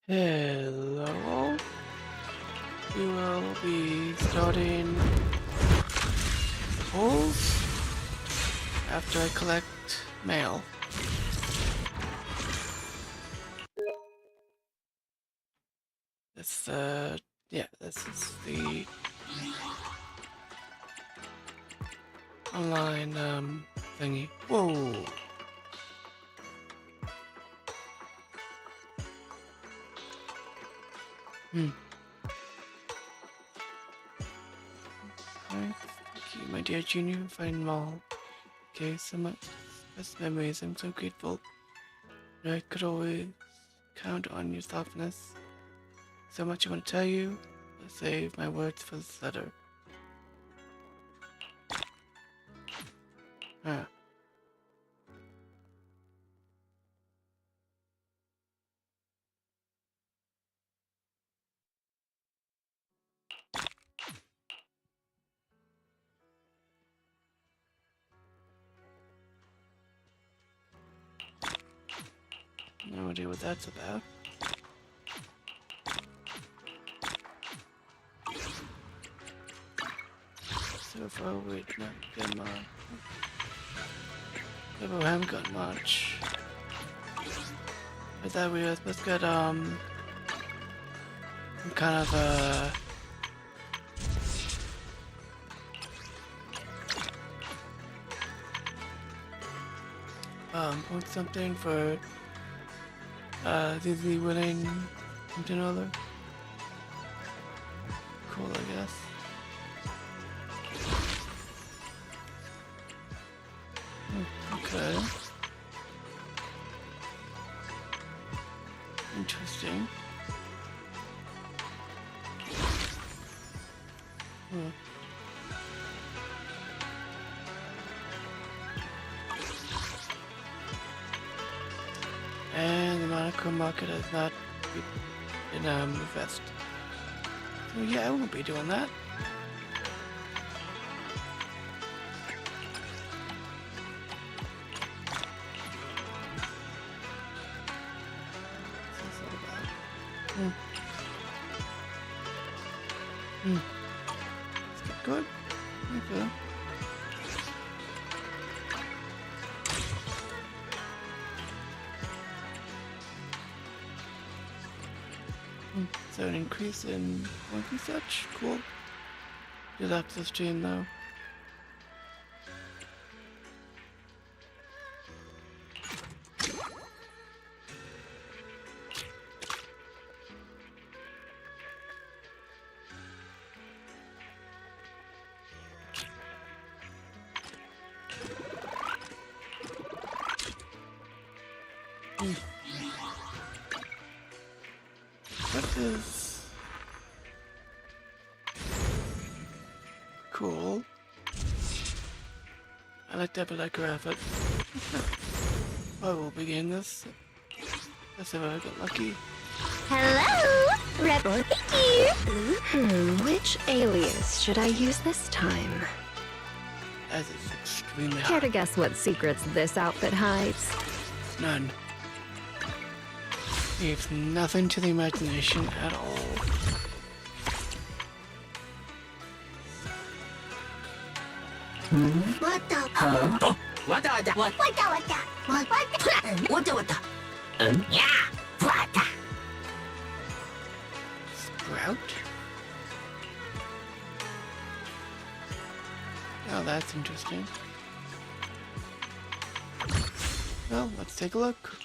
Hello. We will be starting polls after I collect mail. This this is the online thingy. Whoa. Alright, thank you, my dear Junior, finding them all. Okay, so much best memories. I'm so grateful. I could always count on your thoughtfulness. So much I want to tell you. I'll save my words for this letter. Huh. No idea what that's about. So far, we not get much. We haven't got much. I thought we were supposed to get some kind of point something for Disney winning something or other. Cool, I guess. Okay. Interesting. And the Monaco market has not been fest. So yeah, I won't be doing that. What's that about? Let's get good. Okay. So an increase in monkey such? Cool. Good access stream though. What is cool? I like that, but I graph it. I will begin this. Guess if I get lucky. Hello, Rebel here. Which alias should I use this time? As it's extremely Care hard. to guess what secrets this outfit hides? None. Leaves nothing to the imagination at all. Sprout? Oh, that's interesting. Well, let's take a look.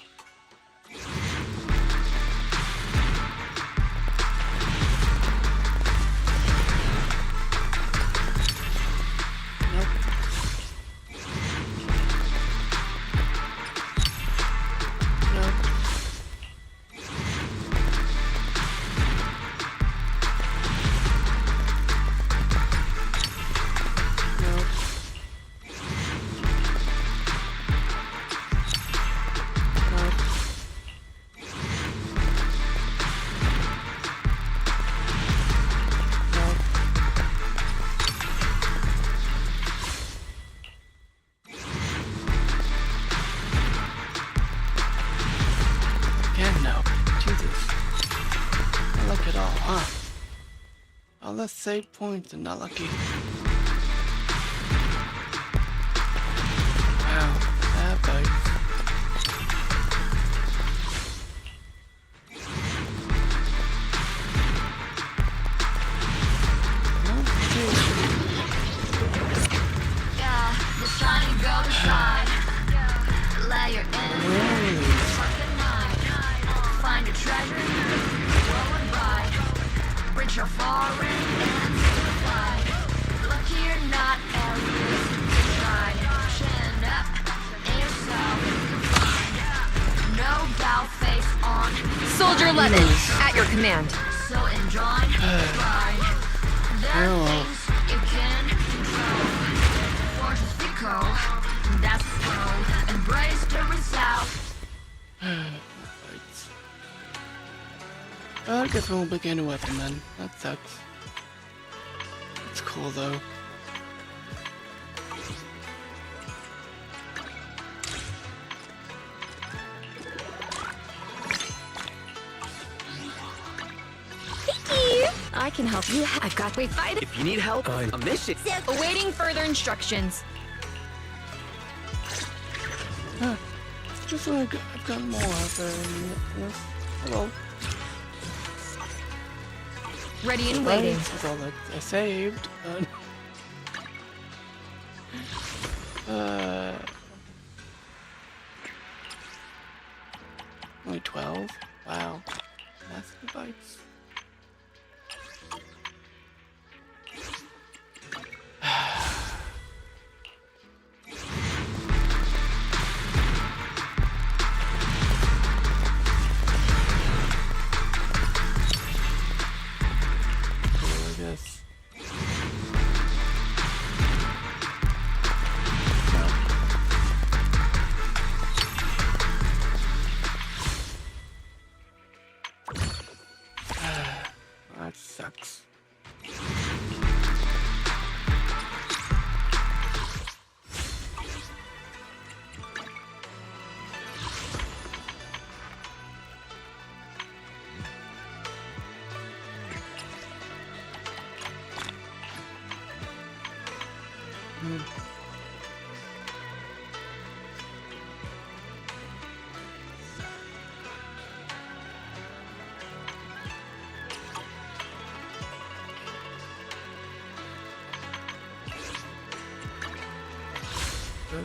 Nope. Nope. Nope. Nope. Nope. Again, no. Jesus. Not lucky at all, huh? Oh, let's save points and not lucky. Wow, that bites. Yeah, the shiny golden side. Let your enemies fucking mind. Find your treasure, go and ride. Reach your foreign and fly. Lucky you're not aliens to try. Chin up, and yourself confined. No doubt, face on. Soldier 11, at your command. So enjoy the ride. There are things you can control. Fortune's fickle, that's the road. Embrace the result. Bites. Well, I guess we won't pick any weapon then. That sucks. It's cool though. I can help you. I've got we fight. If you need help on a mission, Awaiting further instructions. Huh. Just like I've got more out there in this. Hello. Ready and waiting. That's all that I saved. Only 12? Wow. That's the bites. I guess. That sucks.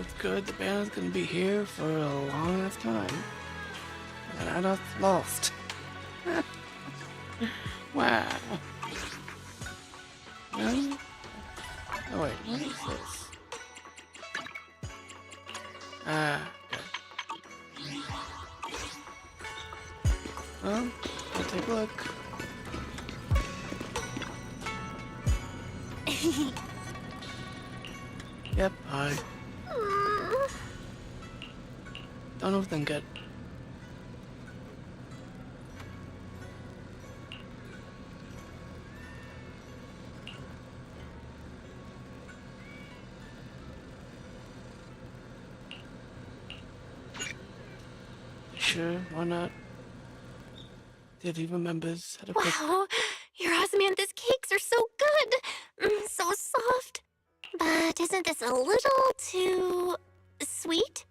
It's good. The band's gonna be here for a long enough time. And I not lost. Wow. No? Oh wait, what is this? Ah, okay. Well, I'll take a look. Yep, hi. Don't overthink it. Sure, why not? Did he remembers how to cook? Wow, your osmanthus cakes are so good. So soft. But isn't this a little too sweet?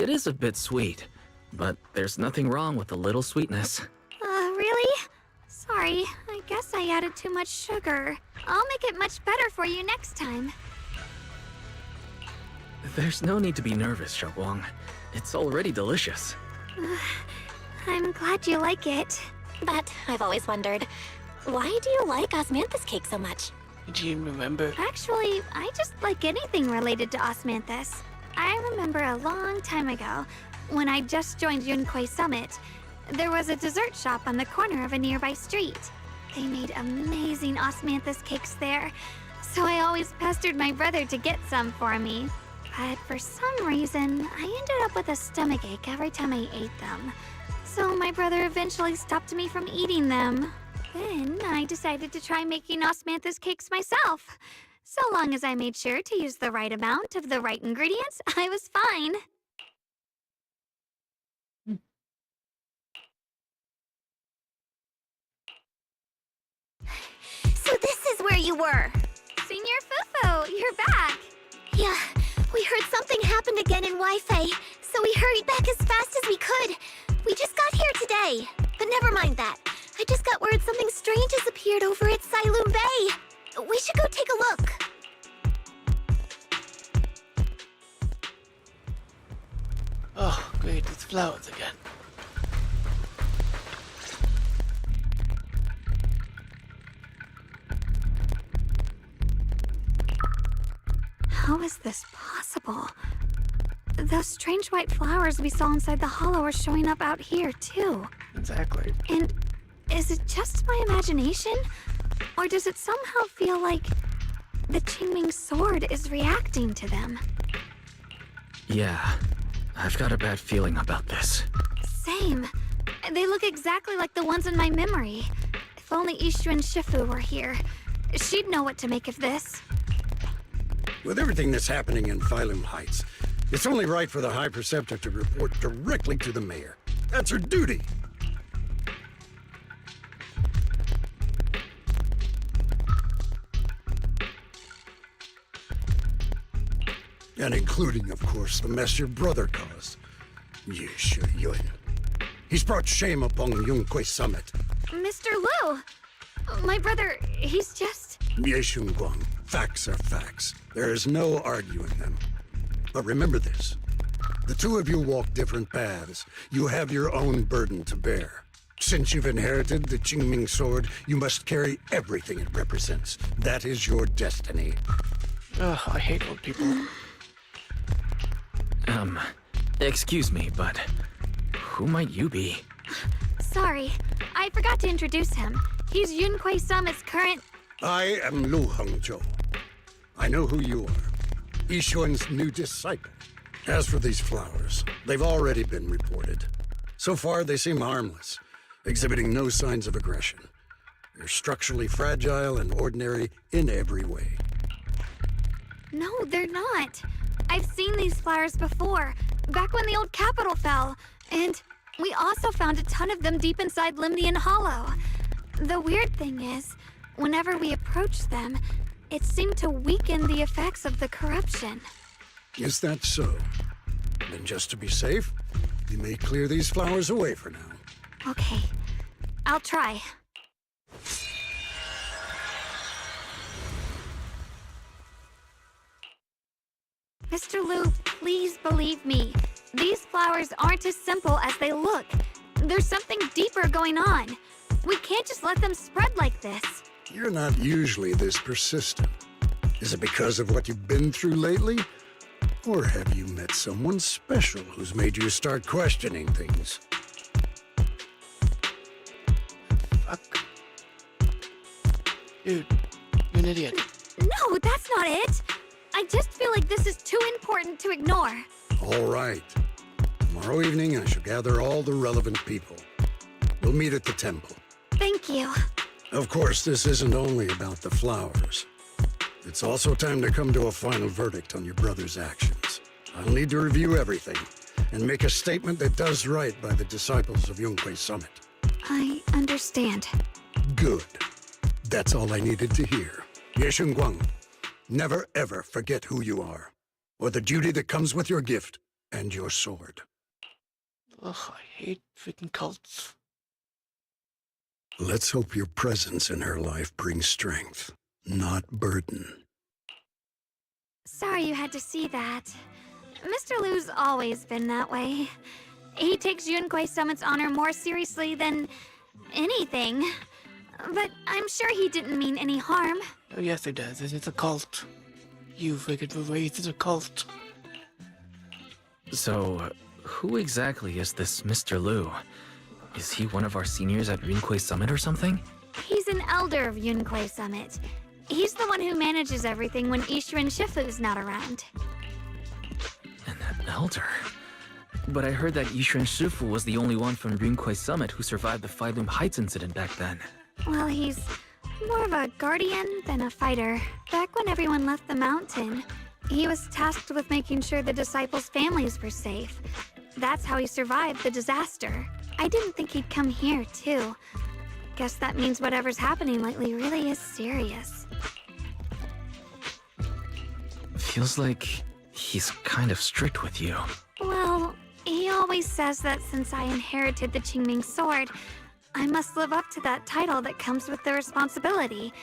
it is a bit sweet, but there's nothing wrong with a little sweetness. Really? Sorry, I guess I added too much sugar. I'll make it much better for you next time. There's no need to be nervous, Xiaoguang. It's already delicious. I'm glad you like it. But I've always wondered, why do you like osmanthus cake so much? Did you remember? Actually, I just like anything related to osmanthus. I remember a long time ago, when I just joined Yunquai Summit, there was a dessert shop on the corner of a nearby street. They made amazing osmanthus cakes there, so I always pestered my brother to get some for me. But for some reason, I ended up with a stomachache every time I ate them. So my brother eventually stopped me from eating them. Then I decided to try making osmanthus cakes myself. So long as I made sure to use the right amount of the right ingredients, I was fine. you're back! Yeah, we heard something happened again in Wi-Fi, so we hurried back as fast as we could. We just got here today. But never mind that. I just got word something strange has appeared over at Sailoon Bay. We should go take a look. Oh, great, it's flowers again. How is this possible? Those strange white flowers we saw inside the hollow are showing up out here, too. Exactly. And is it just my imagination? Or does it somehow feel like the Qingming sword is reacting to them? Yeah, I've got a bad feeling about this. Same. They look exactly like the ones in my memory. If only Ishu and Shifu were here. She'd know what to make of this. With everything that's happening in Phylum Heights, it's only right for the High Preceptor to report directly to the mayor. That's her duty. And including, of course, the mess your brother caused. Yishu Yun. He's brought shame upon Yunquay Summit. Mr. Liu! My brother, he's just... Yeshun Guang, facts are facts. There is no arguing them. But remember this. The two of you walk different paths. You have your own burden to bear. Since you've inherited the Qingming sword, you must carry everything it represents. That is your destiny. Ugh, I hate old people. Excuse me, but who might you be? Sorry, I forgot to introduce him. He's Yunquay Summit's current... I am Lu Hengzhou. I know who you are. Yishuan's new disciple. As for these flowers, they've already been reported. So far, they seem harmless, exhibiting no signs of aggression. They're structurally fragile and ordinary in every way. No, they're not. I've seen these flowers before, back when the old capital fell. And we also found a ton of them deep inside Limnian Hollow. The weird thing is, whenever we approached them, it seemed to weaken the effects of the corruption. Is that so? Then just to be safe, you may clear these flowers away for now. Okay, I'll try. Mr. Liu, please believe me. These flowers aren't as simple as they look. There's something deeper going on. We can't just let them spread like this. You're not usually this persistent. Is it because of what you've been through lately? Or have you met someone special who's made you start questioning things? Fuck. Dude, you're an idiot. No, that's not it. I just feel like this is too important to ignore. All right. Tomorrow evening, I shall gather all the relevant people. We'll meet at the temple. Thank you. Of course, this isn't only about the flowers. It's also time to come to a final verdict on your brother's actions. I'll need to review everything and make a statement that does right by the disciples of Yunquay Summit. I understand. Good. That's all I needed to hear. Yeshun Guang, never ever forget who you are, or the duty that comes with your gift and your sword. Ugh, I hate freaking cults. Let's hope your presence in her life brings strength, not burden. Sorry you had to see that. Mr. Liu's always been that way. He takes Yunquay Summit's honor more seriously than anything. But I'm sure he didn't mean any harm. Oh, yes, it does. It's a cult. You freaking were raised as a cult. So, who exactly is this Mr. Liu? Is he one of our seniors at Yunquay Summit or something? He's an elder of Yunquay Summit. He's the one who manages everything when Ishu and Shifu's not around. An elder? But I heard that Yishu and Shifu was the only one from Yunquay Summit who survived the Phylum Heights incident back then. Well, he's more of a guardian than a fighter. Back when everyone left the mountain, he was tasked with making sure the disciples' families were safe. That's how he survived the disaster. I didn't think he'd come here, too. Guess that means whatever's happening lately really is serious. Feels like he's kind of strict with you. Well, he always says that since I inherited the Qingming sword, I must live up to that title that comes with the responsibility.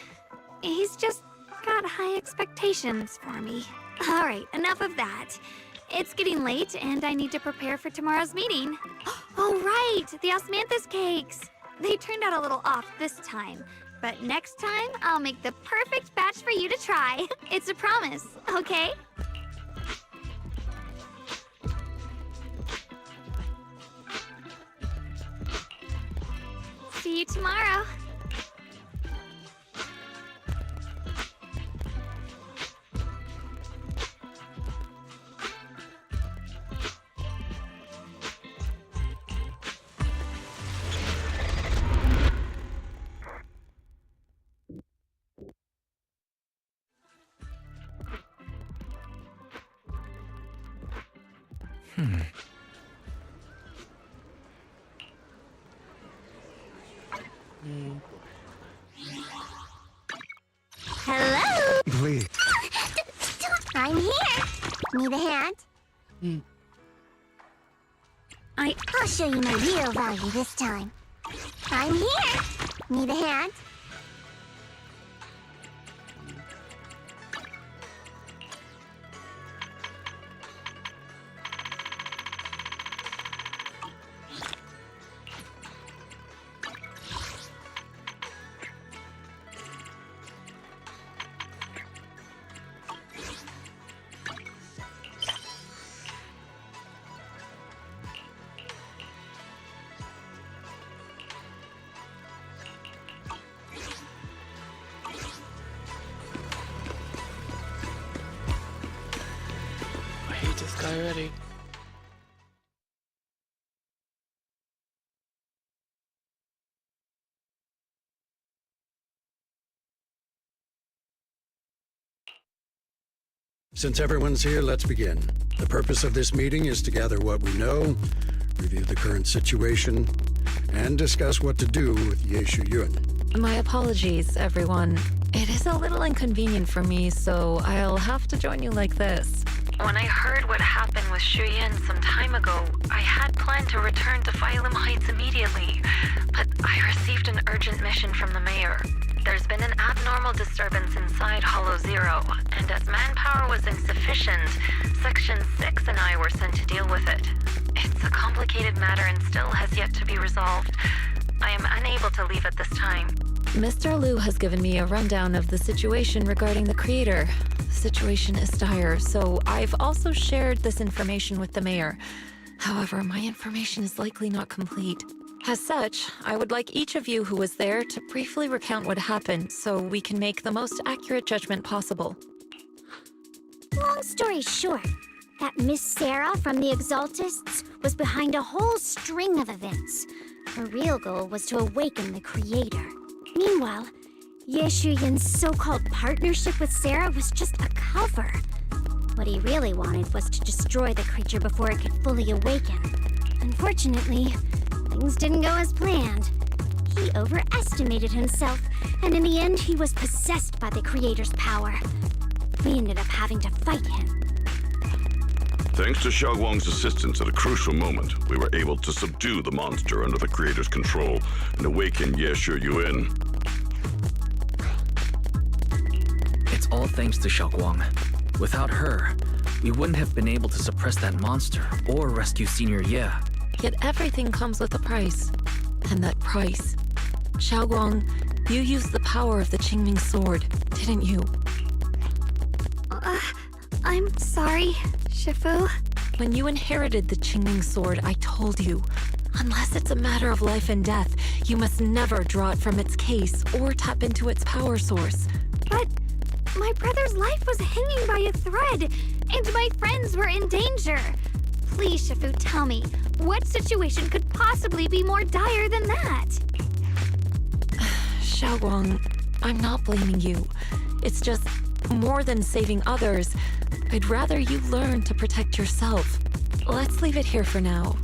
He's just got high expectations for me. Alright, enough of that. It's getting late and I need to prepare for tomorrow's meeting. Oh right, the osmanthus cakes! They turned out a little off this time, but next time I'll make the perfect batch for you to try. It's a promise, okay? See you tomorrow. Hello? Please. I'm here. Need a hand? I'll show you my real value this time. I'm here. Need a hand? I hate this guy already. Since everyone's here, let's begin. The purpose of this meeting is to gather what we know, review the current situation, and discuss what to do with Ye Shuyun. My apologies, everyone. It is a little inconvenient for me, so I'll have to join you like this. When I heard what happened with Shuyan some time ago, I had planned to return to Phylum Heights immediately, but I received an urgent mission from the mayor. There's been an abnormal disturbance inside Hollow Zero, and as manpower was insufficient, Section 6 and I were sent to deal with it. It's a complicated matter and still has yet to be resolved. I am unable to leave at this time. Mr. Liu has given me a rundown of the situation regarding the creator. The situation is dire, so I've also shared this information with the mayor. However, my information is likely not complete. As such, I would like each of you who was there to briefly recount what happened so we can make the most accurate judgment possible. Long story short, that Miss Sarah from the Exaltists was behind a whole string of events. Her real goal was to awaken the creator. Meanwhile, Ye Shuyun's so-called partnership with Sarah was just a cover. What he really wanted was to destroy the creature before it could fully awaken. Unfortunately, things didn't go as planned. He overestimated himself, and in the end, he was possessed by the creator's power. We ended up having to fight him. Thanks to Xiaoguang's assistance at a crucial moment, we were able to subdue the monster under the creator's control and awaken Ye Shuyun. It's all thanks to Xiaoguang. Without her, we wouldn't have been able to suppress that monster or rescue Senior Ye. Yet everything comes with a price. And that price... Xiaoguang, you used the power of the Qingming sword, didn't you? I'm sorry, Shifu. When you inherited the Qingming sword, I told you, unless it's a matter of life and death, you must never draw it from its case or tap into its power source. But my brother's life was hanging by a thread, and my friends were in danger. Please, Shifu, tell me, what situation could possibly be more dire than that? Xiaoguang, I'm not blaming you. It's just, more than saving others, I'd rather you learn to protect yourself. Let's leave it here for now.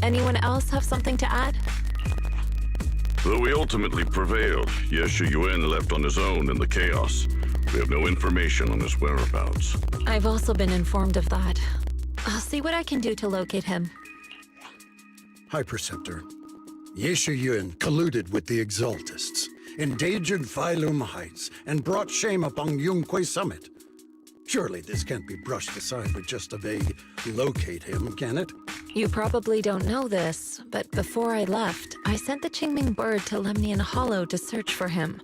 Anyone else have something to add? Though we ultimately prevailed, Ye Shuyun left on his own in the chaos. We have no information on his whereabouts. I've also been informed of that. I'll see what I can do to locate him. High Preceptor, Yeshu Yun colluded with the Exaltists, endangered Phylum Heights, and brought shame upon Yunquay Summit. Surely this can't be brushed aside with just a vague locate him, can it? You probably don't know this, but before I left, I sent the Qingming bird to Lemnian Hollow to search for him.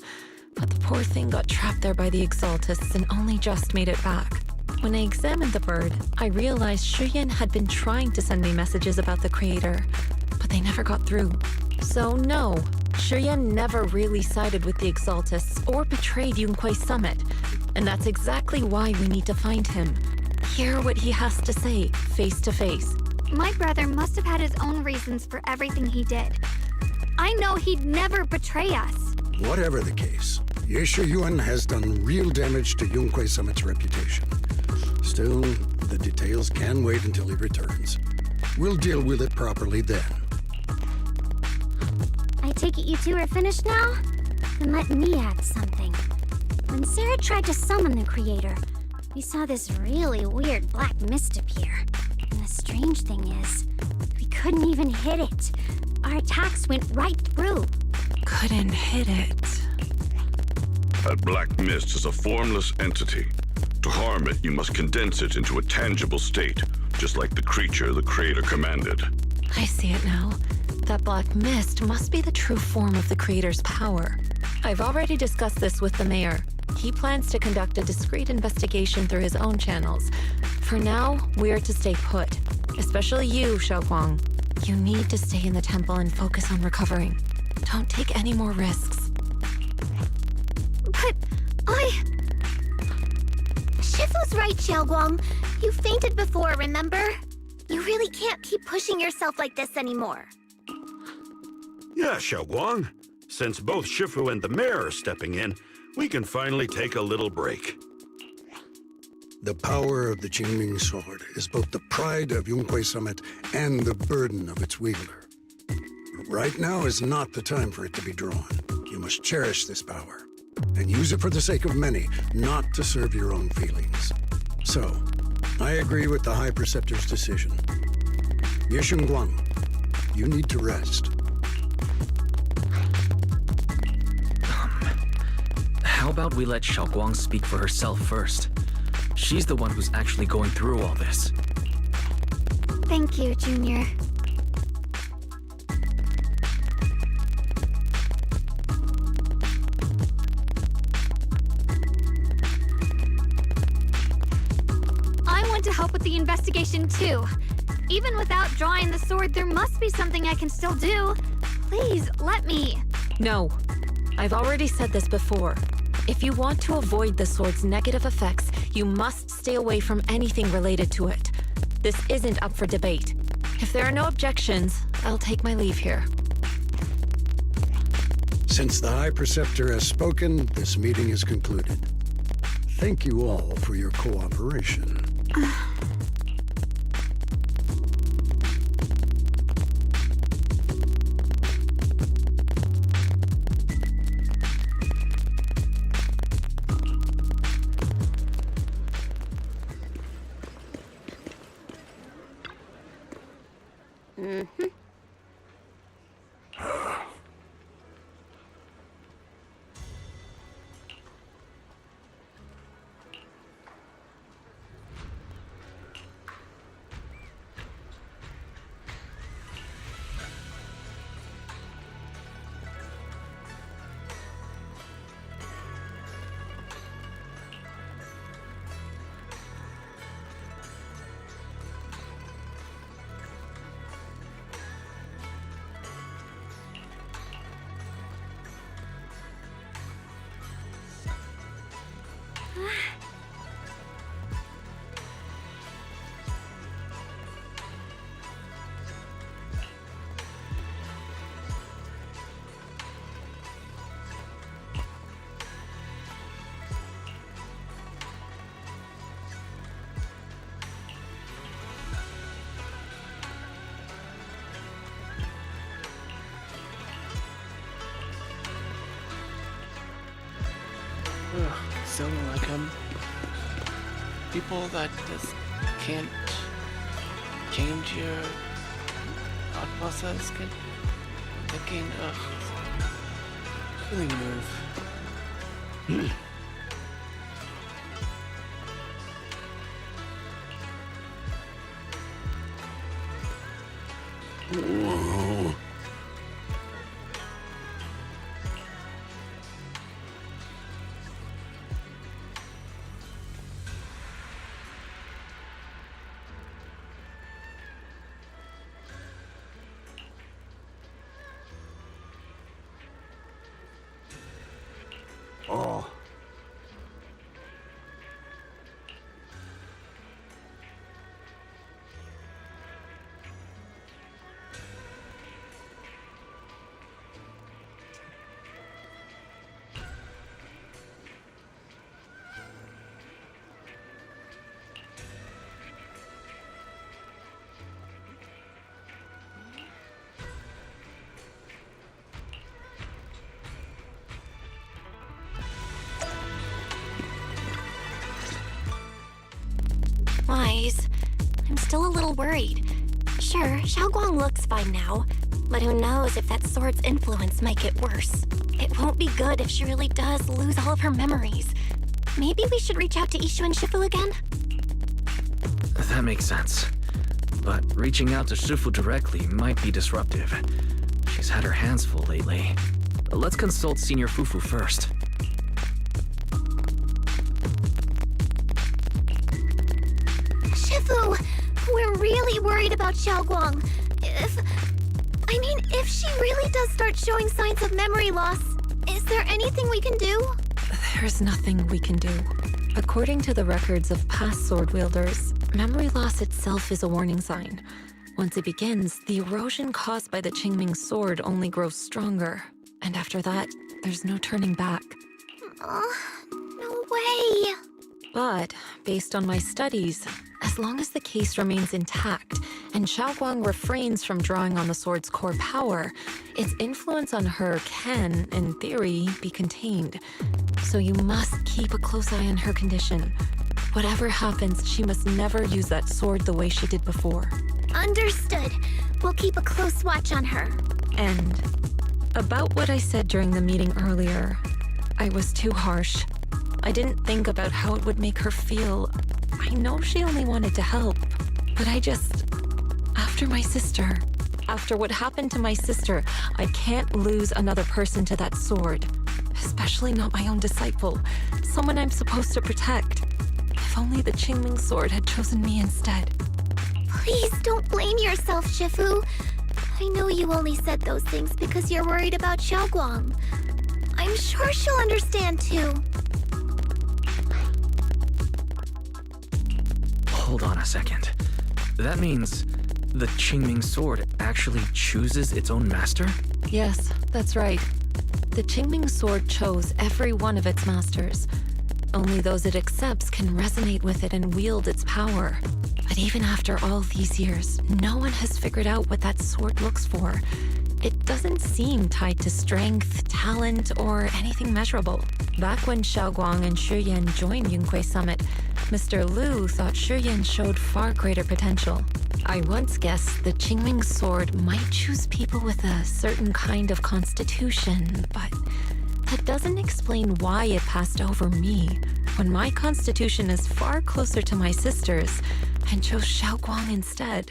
But the poor thing got trapped there by the Exaltists and only just made it back. When I examined the bird, I realized Shuyan had been trying to send me messages about the Creator, but they never got through. So no, Shuyan never really sided with the Exaltists or betrayed Yunquay Summit, and that's exactly why we need to find him. Hear what he has to say, face to face. My brother must have had his own reasons for everything he did. I know he'd never betray us. Whatever the case, Yeshu Yuan has done real damage to Yunquay Summit's reputation. Still, the details can wait until he returns. We'll deal with it properly then. I take it you two are finished now? Then let me add something. When Sarah tried to summon the Creator, we saw this really weird black mist appear. And the strange thing is, we couldn't even hit it. Our attacks went right through. Couldn't hit it. That black mist is a formless entity. To harm it, you must condense it into a tangible state, just like the creature the Creator commanded. I see it now. That black mist must be the true form of the Creator's power. I've already discussed this with the mayor. He plans to conduct a discreet investigation through his own channels. For now, we're to stay put. Especially you, Xiaoguang. You need to stay in the temple and focus on recovering. Don't take any more risks. But Shifu's right, Xiaoguang. You fainted before, remember? You really can't keep pushing yourself like this anymore. Yeah, Xiaoguang. Since both Shifu and the mayor are stepping in, we can finally take a little break. The power of the Qingming sword is both the pride of Yunquay Summit and the burden of its wielder. Right now is not the time for it to be drawn. You must cherish this power, and use it for the sake of many, not to serve your own feelings. So, I agree with the High Preceptor's decision. Yeshun Guang, you need to rest. How about we let Xiaoguang speak for herself first? She's the one who's actually going through all this. thank you, Junior. I want to help with the investigation too. Even without drawing the sword, there must be something I can still do. Please, let me. No. I've already said this before. If you want to avoid the sword's negative effects, you must stay away from anything related to it. This isn't up for debate. If there are no objections, I'll take my leave here. Since the High Preceptor has spoken, this meeting is concluded. Thank you all for your cooperation. still don't like him. People that just can't change your thought process, can thinking, feeling nerve. Whoa. Oh. Wise. I'm still a little worried. Sure, Xiaoguang looks fine now, but who knows if that sword's influence might get worse. It won't be good if she really does lose all of her memories. Maybe we should reach out to Ishu and Shifu again? That makes sense. But reaching out to Shifu directly might be disruptive. She's had her hands full lately. Let's consult Senior Fufu first. Shifu, we're really worried about Xiaoguang. If she really does start showing signs of memory loss, is there anything we can do? There's nothing we can do. According to the records of past sword wielders, memory loss itself is a warning sign. Once it begins, the erosion caused by the Qingming sword only grows stronger. And after that, there's no turning back. No way. But, based on my studies, as long as the case remains intact and Xiaoguang refrains from drawing on the sword's core power, its influence on her can, in theory, be contained. So you must keep a close eye on her condition. Whatever happens, she must never use that sword the way she did before. Understood. We'll keep a close watch on her. And about what I said during the meeting earlier, I was too harsh. I didn't think about how it would make her feel. I know she only wanted to help, but after what happened to my sister, I can't lose another person to that sword. Especially not my own disciple, someone I'm supposed to protect. If only the Qingming sword had chosen me instead. Please don't blame yourself, Shifu. I know you only said those things because you're worried about Xiaoguang. I'm sure she'll understand too. Hold on a second. That means the Qingming sword actually chooses its own master? Yes, that's right. The Qingming sword chose every one of its masters. Only those it accepts can resonate with it and wield its power. But even after all these years, no one has figured out what that sword looks for. It doesn't seem tied to strength, talent, or anything measurable. Back when Xiaoguang and Shiyan joined Yunquei Summit, Mr. Liu thought Shiyan showed far greater potential. I once guessed the Qingming sword might choose people with a certain kind of constitution, but that doesn't explain why it passed over me, when my constitution is far closer to my sister's, and chose Xiaoguang instead.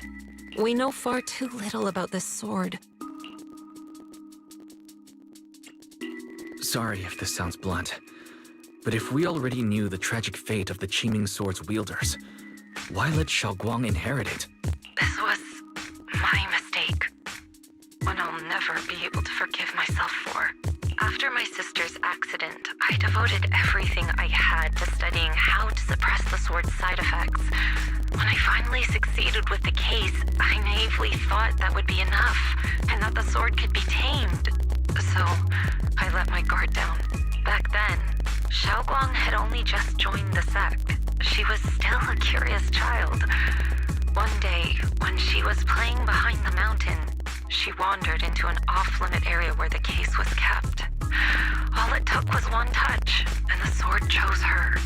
We know far too little about this sword. Sorry if this sounds blunt, but if we already knew the tragic fate of the Qingming sword's wielders, why let Xiaoguang inherit it? This was my mistake. One I'll never be able to forgive myself for. After my sister's accident, I devoted everything I had to studying how to suppress the sword's side effects. When I finally succeeded with the case, I naively thought that would be enough, and that the sword could be tamed. So, I let my guard down. Back then, Xiaoguang had only just joined the sect. She was still a curious child. One day, when she was playing behind the mountain, she wandered into an off-limit area where the case was kept. All it took was one touch, and the sword chose her.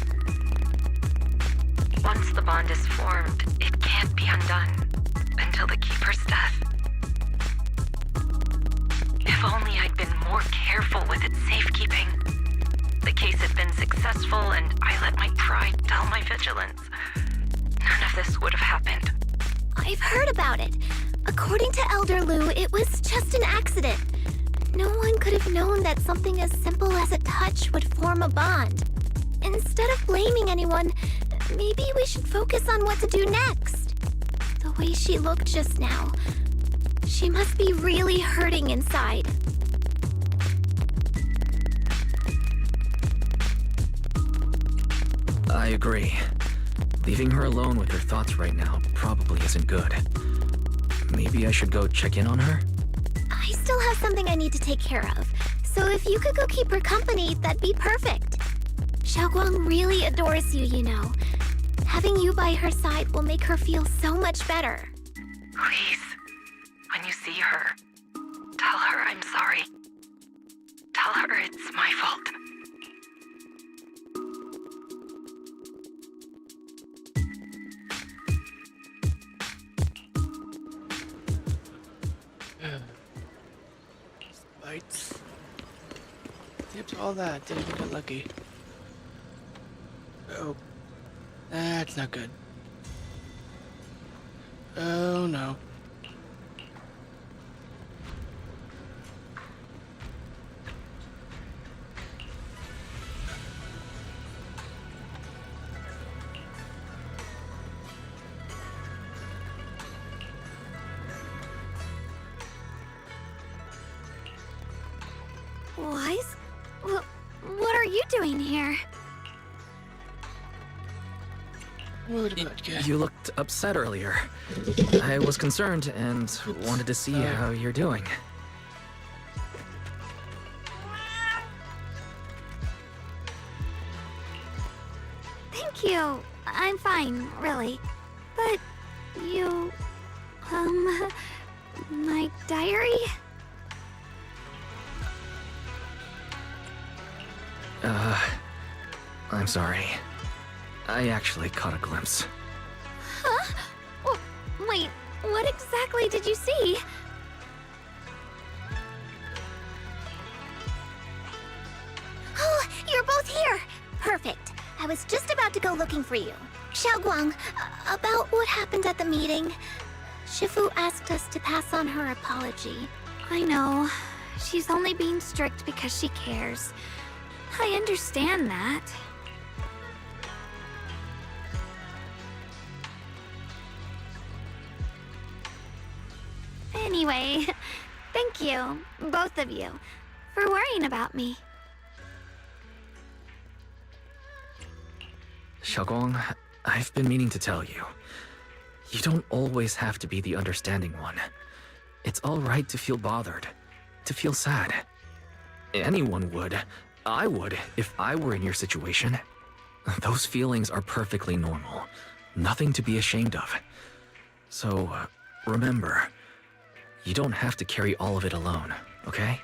Once the bond is formed, it can't be undone until the Keeper's death. If only I'd been more careful with its safekeeping. The case had been successful, and I let my pride dull my vigilance. None of this would have happened. I've heard about it. According to Elder Lu, it was just an accident. No one could have known that something as simple as a touch would form a bond. Instead of blaming anyone, maybe we should focus on what to do next. The way she looked just now, she must be really hurting inside. I agree. Leaving her alone with her thoughts right now probably isn't good. Maybe I should go check in on her? I still have something I need to take care of, so if you could go keep her company, that'd be perfect. Xiaoguang really adores you, you know. Having you by her side will make her feel so much better. Please, when you see her, tell her I'm sorry. Tell her it's my fault. Bites. After all that, didn't even get lucky. Oh, that's not good. Oh no. Wise? What are you doing here? What about you? You looked upset earlier. I was concerned and wanted to see how you're doing. Thank you. I'm fine, really. But you... my diary? I'm sorry. I actually caught a glimpse. Huh? Wait, what exactly did you see? Oh, you're both here! Perfect. I was just about to go looking for you. Xiaoguang, about what happened at the meeting. Shifu asked us to pass on her apology. I know. She's only being strict because she cares. I understand that. Anyway, thank you, both of you, for worrying about me. Xiaoguang, I've been meaning to tell you. You don't always have to be the understanding one. It's all right to feel bothered, to feel sad. Anyone would. I would, if I were in your situation. Those feelings are perfectly normal. Nothing to be ashamed of. So, remember, you don't have to carry all of it alone, okay?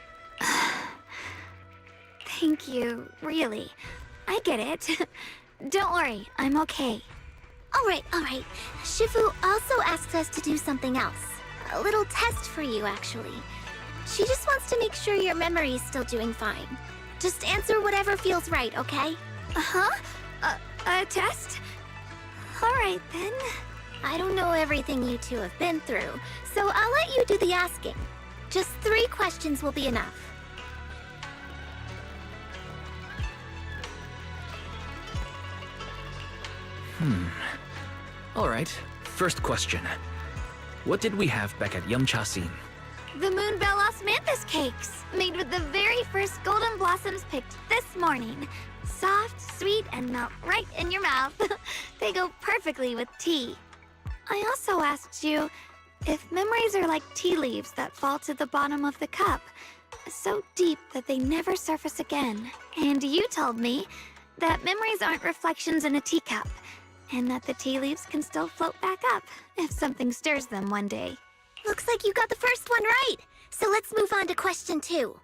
Thank you, really. I get it. Don't worry, I'm okay. All right. Shifu also asked us to do something else. A little test for you, actually. She just wants to make sure your memory's still doing fine. Just answer whatever feels right, okay? Uh-huh? A test? All right, then. I don't know everything you two have been through, so I'll let you do the asking. Just 3 questions will be enough. All right, first question. What did we have back at Yumcha-sin? The Moonbell Osmanthus cakes, made with the very first golden blossoms picked this morning. Soft, sweet, and melt right in your mouth. They go perfectly with tea. I also asked you if memories are like tea leaves that fall to the bottom of the cup, so deep that they never surface again. And you told me that memories aren't reflections in a teacup, and that the tea leaves can still float back up if something stirs them one day. Looks like you got the first one right. So let's move on to question 2.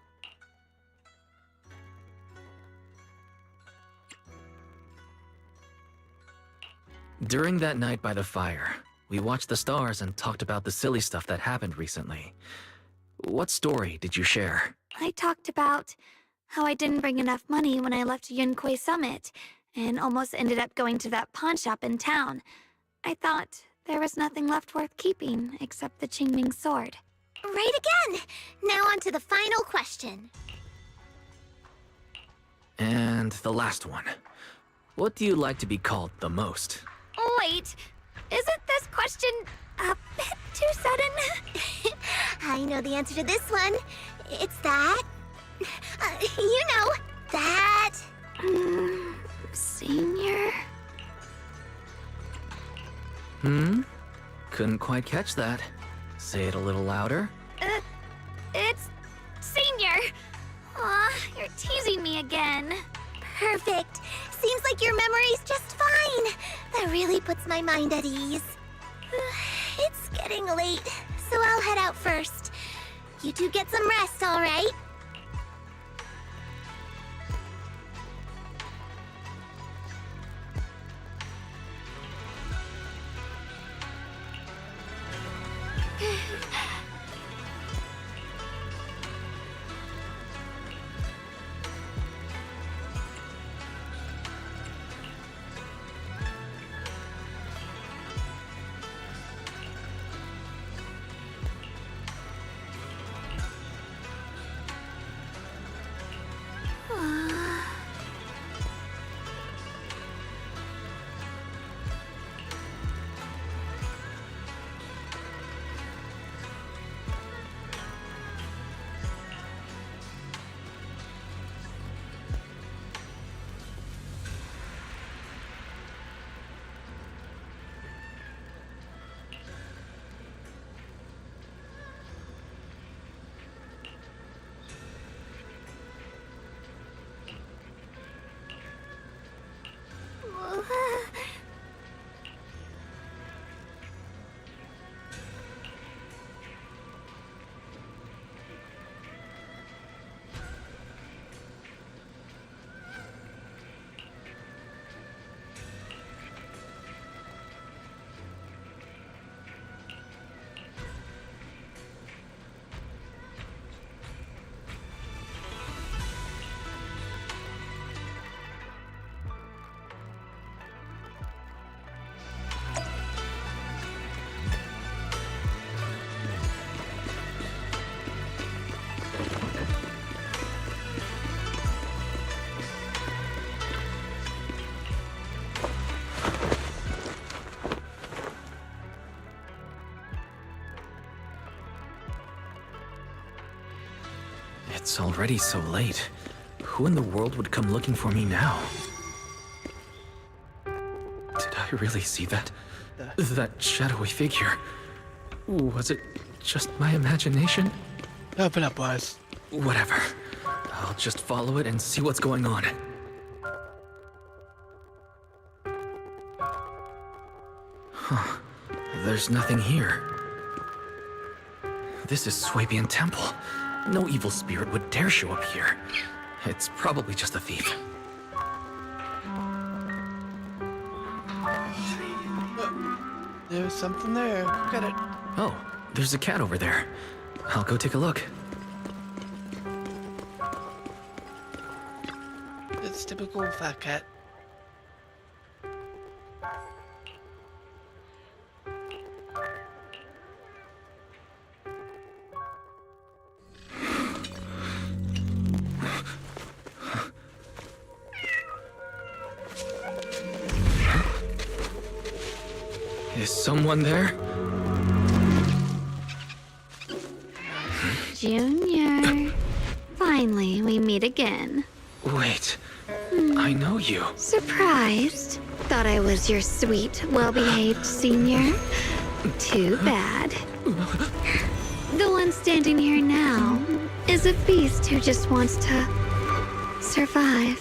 During that night by the fire, we watched the stars and talked about the silly stuff that happened recently. What story did you share? I talked about how I didn't bring enough money when I left Yunquei Summit, and almost ended up going to that pawn shop in town. I thought there was nothing left worth keeping except the Qingming sword. Right again! Now on to the final question. And the last one. What do you like to be called the most? Wait, isn't this question a bit too sudden? I know the answer to this one. It's that... you know, that... Senior? Couldn't quite catch that. Say it a little louder. It's Senior! Aw, you're teasing me again. Perfect. Seems like your memory's just fine. That really puts my mind at ease. It's getting late, so I'll head out first. You two get some rest, all right? It's already so late. Who in the world would come looking for me now? Did I really see that? That shadowy figure? Was it just my imagination? Open up, Wise. Whatever. I'll just follow it and see what's going on. Huh. There's nothing here. This is Swabian Temple. No evil spirit would dare show up here. It's probably just a thief. There's something there. Look at it. Oh, there's a cat over there. I'll go take a look. It's typical fat cat. Is someone there? Junior. Finally, we meet again. Wait, I know you. Surprised? Thought I was your sweet, well-behaved senior? Too bad. The one standing here now is a beast who just wants to survive.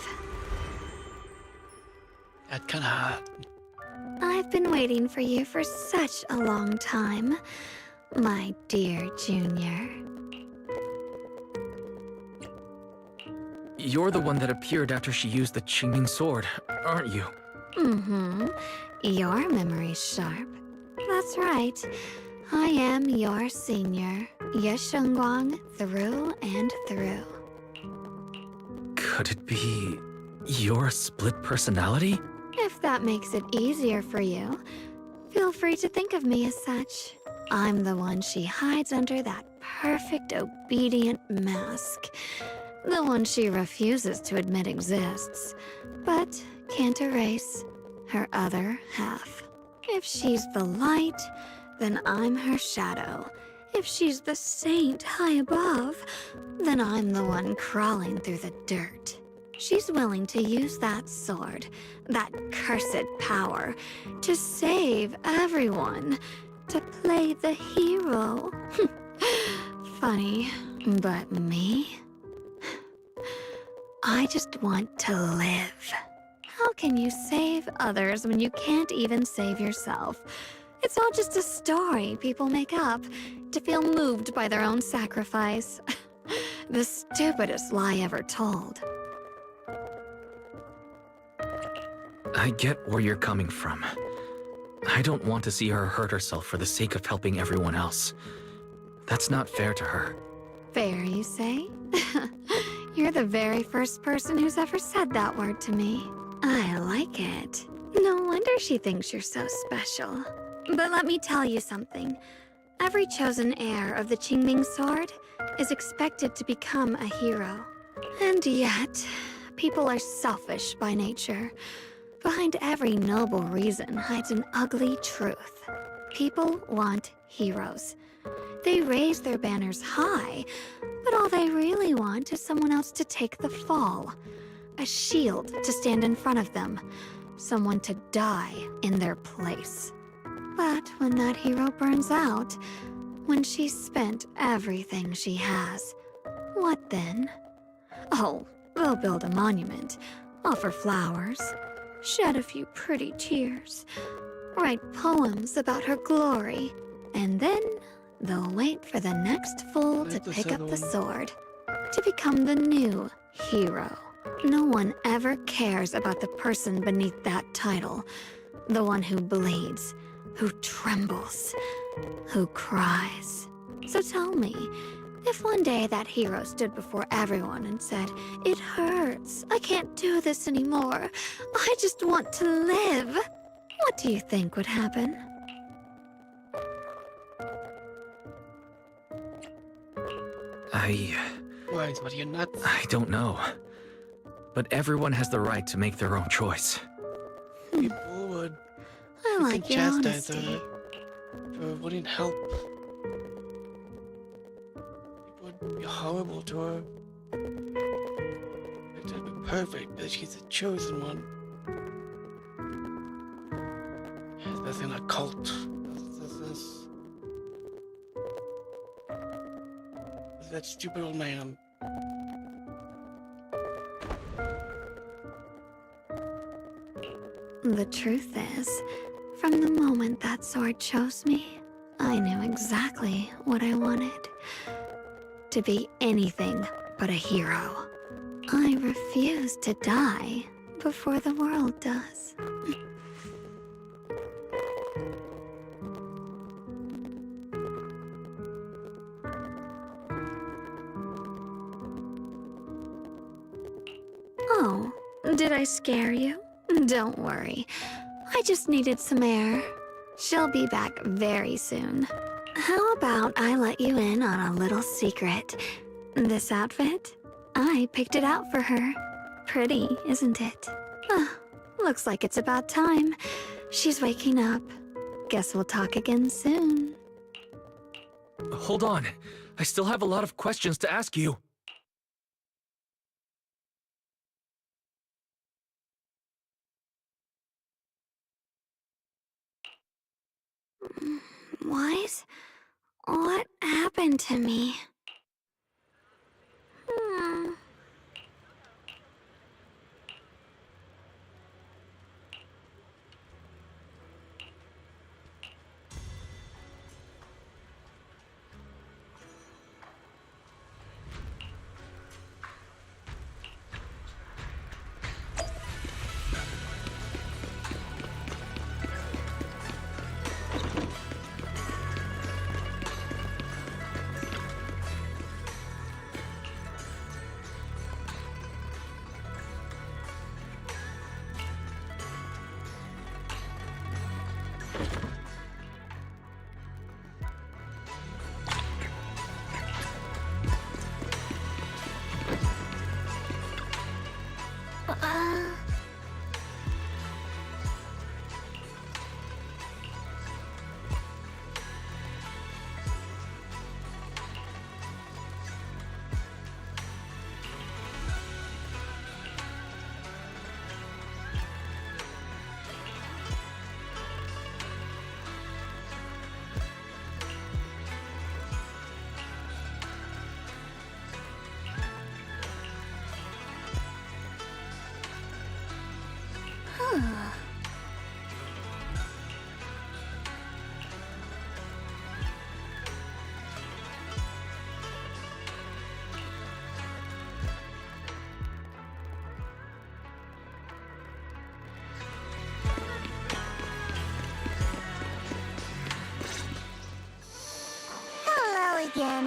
That kinda hot. I've been waiting for you for such a long time, my dear Junior. You're the one that appeared after she used the Qingming sword, aren't you? Mm-hmm. Your memory's sharp. That's right. I am your senior, Yeshengguang, through and through. Could it be your split personality? If that makes it easier for you, feel free to think of me as such. I'm the one she hides under that perfect obedient mask. The one she refuses to admit exists, but can't erase her other half. If she's the light, then I'm her shadow. If she's the saint high above, then I'm the one crawling through the dirt. She's willing to use that sword, that cursed power, to save everyone, to play the hero. Funny, but me? I just want to live. How can you save others when you can't even save yourself? It's all just a story people make up to feel moved by their own sacrifice. The stupidest lie ever told. I get where you're coming from. I don't want to see her hurt herself for the sake of helping everyone else. That's not fair to her. Fair, you say? You're the very first person who's ever said that word to me. I like it. No wonder she thinks you're so special. But let me tell you something. Every chosen heir of the Qingming sword is expected to become a hero. And yet, people are selfish by nature. Behind every noble reason hides an ugly truth. People want heroes. They raise their banners high, but all they really want is someone else to take the fall. A shield to stand in front of them. Someone to die in their place. But when that hero burns out, when she's spent everything she has, what then? Oh, they'll build a monument, offer flowers, shed a few pretty tears, write poems about her glory, and then they'll wait for the next fool to pick up the sword, to become the new hero. No one ever cares about the person beneath that title, the one who bleeds, who trembles, who cries. So tell me, if one day that hero stood before everyone and said, "It hurts, I can't do this anymore, I just want to live," what do you think would happen? Why, what are you nuts? I don't know. But everyone has the right to make their own choice. People would I like your chastise honesty. her for wouldn't help. People would be horrible to her. It would be perfect, but she's the chosen one. Especially in a cult. This. That stupid old man. The truth is, from the moment that sword chose me, I knew exactly what I wanted. To be anything but a hero. I refuse to die before the world does. Oh, did I scare you? Don't worry. I just needed some air. She'll be back very soon. How about I let you in on a little secret? This outfit? I picked it out for her. Pretty, isn't it? Looks like it's about time. She's waking up. Guess we'll talk again soon. Hold on. I still have a lot of questions to ask you. What? What happened to me?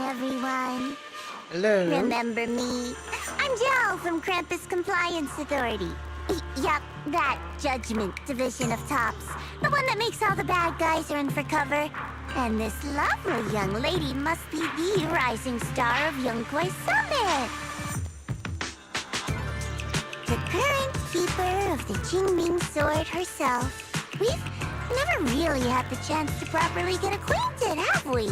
everyone. Hello. Remember me? I'm Jill from Krampus Compliance Authority. Yup, that Judgment Division of Tops. The one that makes all the bad guys run for cover. And this lovely young lady must be the rising star of Yunkwei Summit. The current keeper of the Qingming Sword herself. We've never really had the chance to properly get acquainted, have we?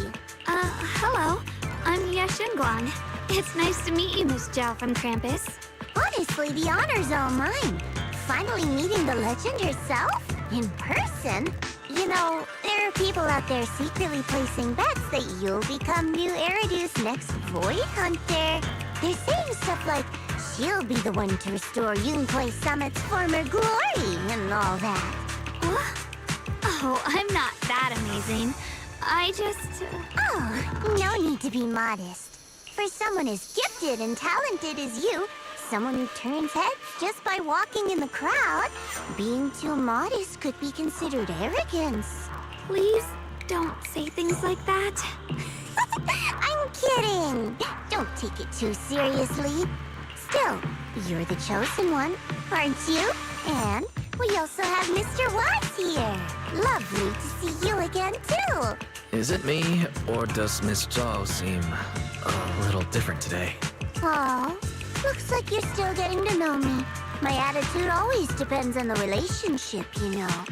Hello. I'm Yashunguang. It's nice to meet you, Miss Zhao from Krampus. Honestly, the honor's all mine. Finally meeting the legend herself? In person? You know, there are people out there secretly placing bets that you'll become new Eridu's next Void Hunter. They're saying stuff like, she'll be the one to restore Yunkwei Summit's former glory and all that. What? Oh, I'm not that amazing. I just... Oh, no need to be modest. For someone as gifted and talented as you, someone who turns heads just by walking in the crowd, being too modest could be considered arrogance. Please don't say things like that. I'm kidding! Don't take it too seriously. Still, you're the chosen one, aren't you? And we also have Mr. Watts here. Lovely to see you again, too. Is it me, or does Miss Zhao seem a little different today? Aw, looks like you're still getting to know me. My attitude always depends on the relationship, you know.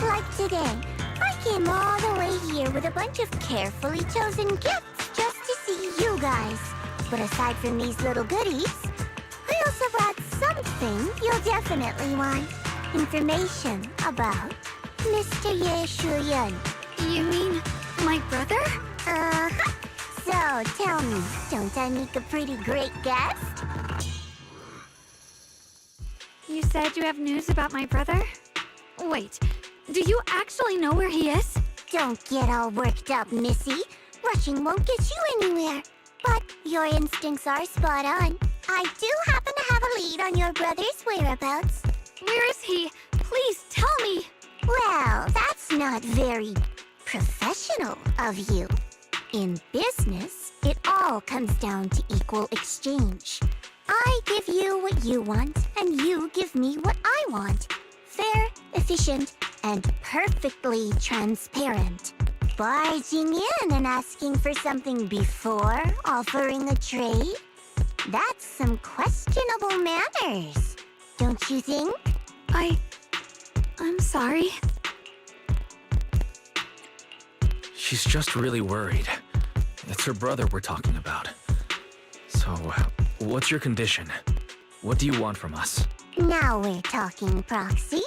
Like today, I came all the way here with a bunch of carefully chosen gifts just to see you guys. But aside from these little goodies, I also brought something you'll definitely want. Information about Mr. Ye Shuyan. You mean my brother? Uh-huh. So, tell me, don't I make a pretty great guest? You said you have news about my brother? Wait, do you actually know where he is? Don't get all worked up, Missy. Rushing won't get you anywhere. But your instincts are spot on. I do happen to have a lead on your brother's whereabouts. Where is he? Please tell me. Well, that's not very professional of you. In business, it all comes down to equal exchange. I give you what you want, and you give me what I want. Fair, efficient, and perfectly transparent. Barging in and asking for something before offering a trade? That's some questionable manners, don't you think? I'm sorry. She's just really worried. It's her brother we're talking about. So, what's your condition? What do you want from us? Now we're talking, Proxy.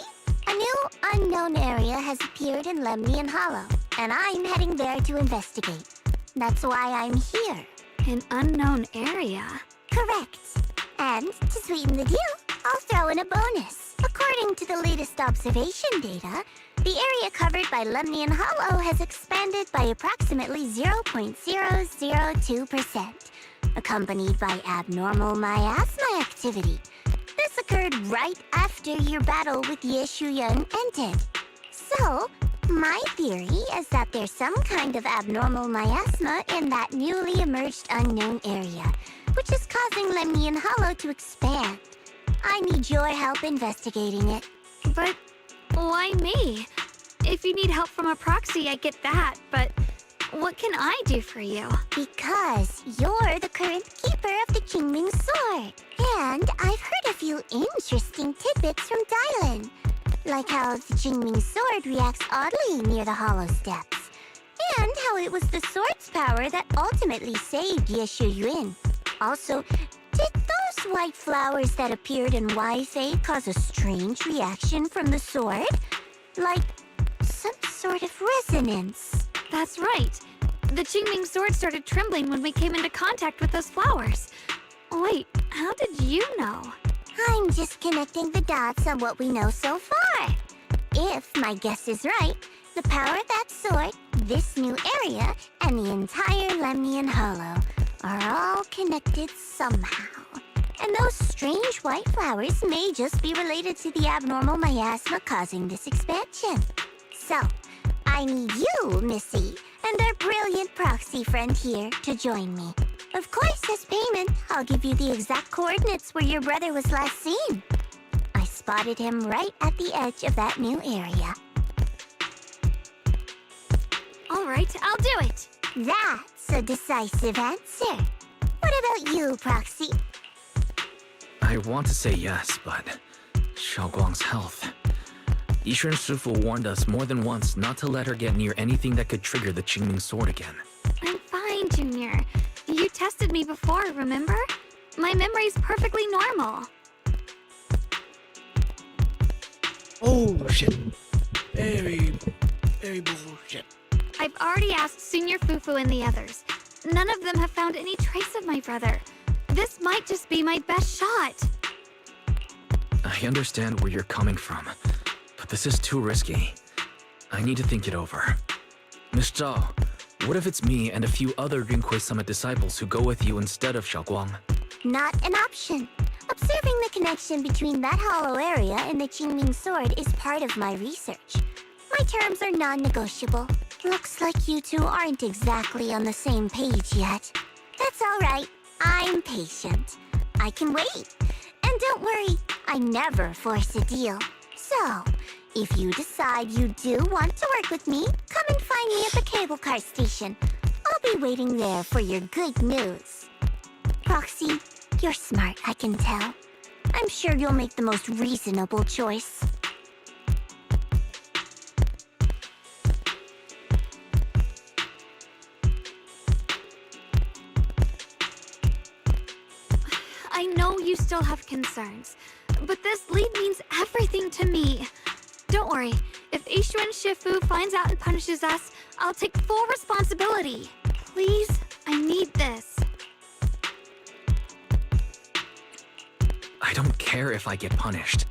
A new unknown area has appeared in Lemnian Hollow, and I'm heading there to investigate. That's why I'm here. An unknown area? Correct. And to sweeten the deal, I'll throw in a bonus. According to the latest observation data, the area covered by Lemnian Hollow has expanded by approximately 0.002%, accompanied by abnormal miasma activity. This occurred right after your battle with Ye Shuyan ended. So, my theory is that there's some kind of abnormal miasma in that newly emerged unknown area, which is causing Lemnian Hollow to expand. I need your help investigating it. But why me? If you need help from a proxy, I get that, but what can I do for you? Because you're the current keeper of the Qingming Sword. And I've heard a few interesting tidbits from Dylan. Like how the Qingming Sword reacts oddly near the Hollow Steps. And how it was the sword's power that ultimately saved Ye Shuyan. Also, did those white flowers that appeared in Weifei cause a strange reaction from the sword? Like some sort of resonance. That's right. The Qingming Sword started trembling when we came into contact with those flowers. Wait, how did you know? I'm just connecting the dots on what we know so far. If my guess is right, the power of that sword, this new area, and the entire Lemnian Hollow are all connected somehow. And those strange white flowers may just be related to the abnormal miasma causing this expansion. So, I need you, Missy, and our brilliant proxy friend here to join me. Of course, as payment, I'll give you the exact coordinates where your brother was last seen. I spotted him right at the edge of that new area. All right, I'll do it. That's a decisive answer. What about you, Proxy? I want to say yes, but Xiaoguang's health. Yishuan Shifu warned us more than once not to let her get near anything that could trigger the Qingming sword again. I'm fine, Junior. You tested me before, remember? My memory's perfectly normal. Oh, shit. Very bullshit. I've already asked Senior Fufu and the others. None of them have found any trace of my brother. This might just be my best shot. I understand where you're coming from, but this is too risky. I need to think it over. Miss Zhao, what if it's me and a few other Yunquei Summit disciples who go with you instead of Xiaoguang? Not an option. Observing the connection between that hollow area and the Qingming sword is part of my research. My terms are non-negotiable. Looks like you two aren't exactly on the same page yet. That's all right. I'm patient. I can wait. And don't worry, I never force a deal. So, if you decide you do want to work with me, come and find me at the cable car station. I'll be waiting there for your good news. Proxy, you're smart, I can tell. I'm sure you'll make the most reasonable choice. I know you still have concerns, but this lead means everything to me. Don't worry, if Yishuan Shifu finds out and punishes us, I'll take full responsibility. Please, I need this. I don't care if I get punished.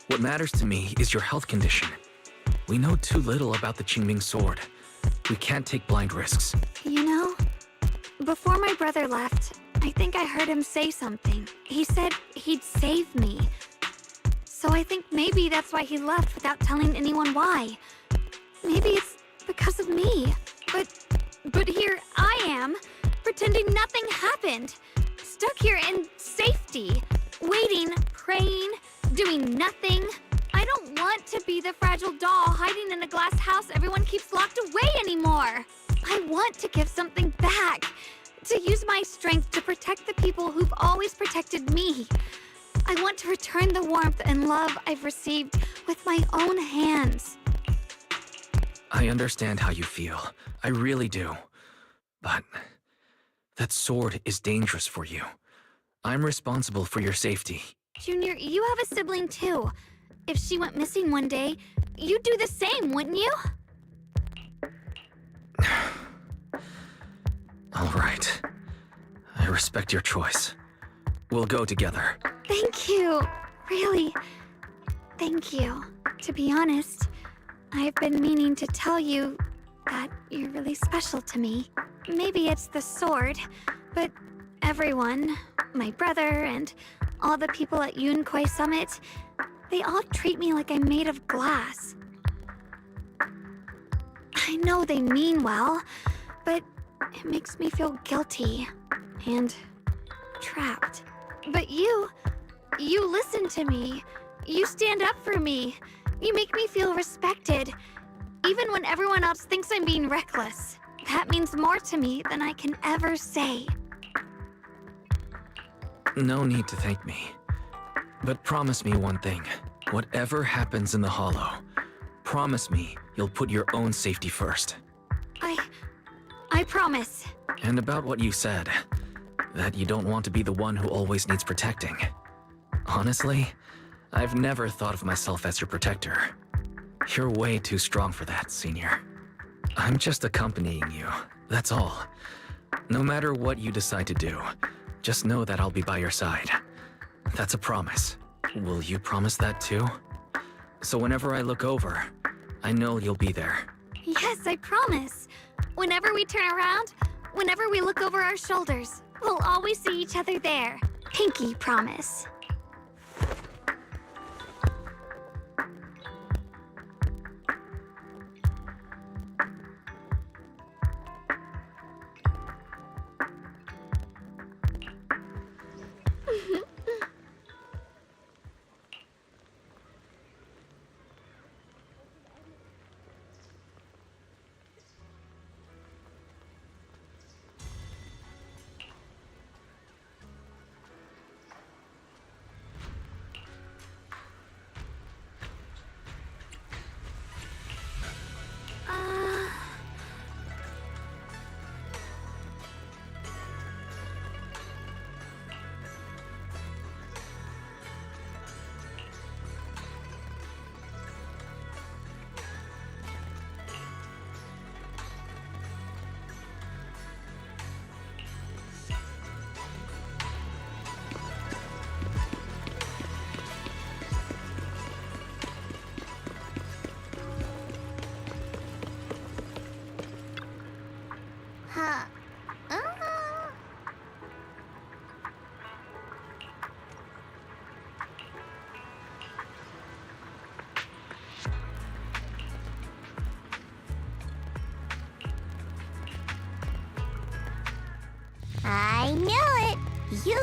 What matters to me is your health condition. We know too little about the Qingming sword. We can't take blind risks. You know, before my brother left, I think I heard him say something. He said he'd save me. So I think maybe that's why he left without telling anyone why. Maybe it's because of me. But here I am, pretending nothing happened. Stuck here in safety, waiting, praying, doing nothing. I don't want to be the fragile doll hiding in a glass house everyone keeps locked away anymore. I want to give something back. To use my strength to protect the people who've always protected me. I want to return the warmth and love I've received with my own hands. I understand how you feel. I really do. But that sword is dangerous for you. I'm responsible for your safety. Junior, you have a sibling too. If she went missing one day, you'd do the same, wouldn't you? All right. I respect your choice. We'll go together. Thank you. Really, thank you. To be honest, I've been meaning to tell you that you're really special to me. Maybe it's the sword, but everyone, my brother and all the people at Yunquei Summit, they all treat me like I'm made of glass. I know they mean well, but it makes me feel guilty and trapped. But you listen to me. You stand up for me. You make me feel respected, even when everyone else thinks I'm being reckless. That means more to me than I can ever say. No need to thank me. But promise me one thing. Whatever happens in the Hollow, promise me you'll put your own safety first. I promise. And about what you said, that you don't want to be the one who always needs protecting. Honestly, I've never thought of myself as your protector. You're way too strong for that, Senior. I'm just accompanying you, that's all. No matter what you decide to do, just know that I'll be by your side. That's a promise. Will you promise that too? So whenever I look over, I know you'll be there. Yes, I promise. Whenever we turn around, whenever we look over our shoulders, we'll always see each other there. Pinky promise.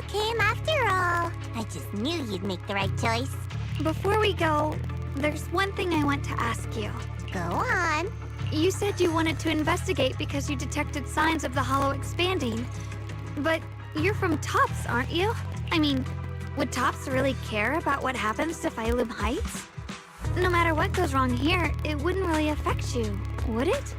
came after all. I just knew you'd make the right choice. Before we go, there's one thing I want to ask you. Go on. You said you wanted to investigate because you detected signs of the hollow expanding. But you're from Tops, aren't you? I mean, would Tops really care about what happens to Phylum Heights? No matter what goes wrong here, it wouldn't really affect you, would it?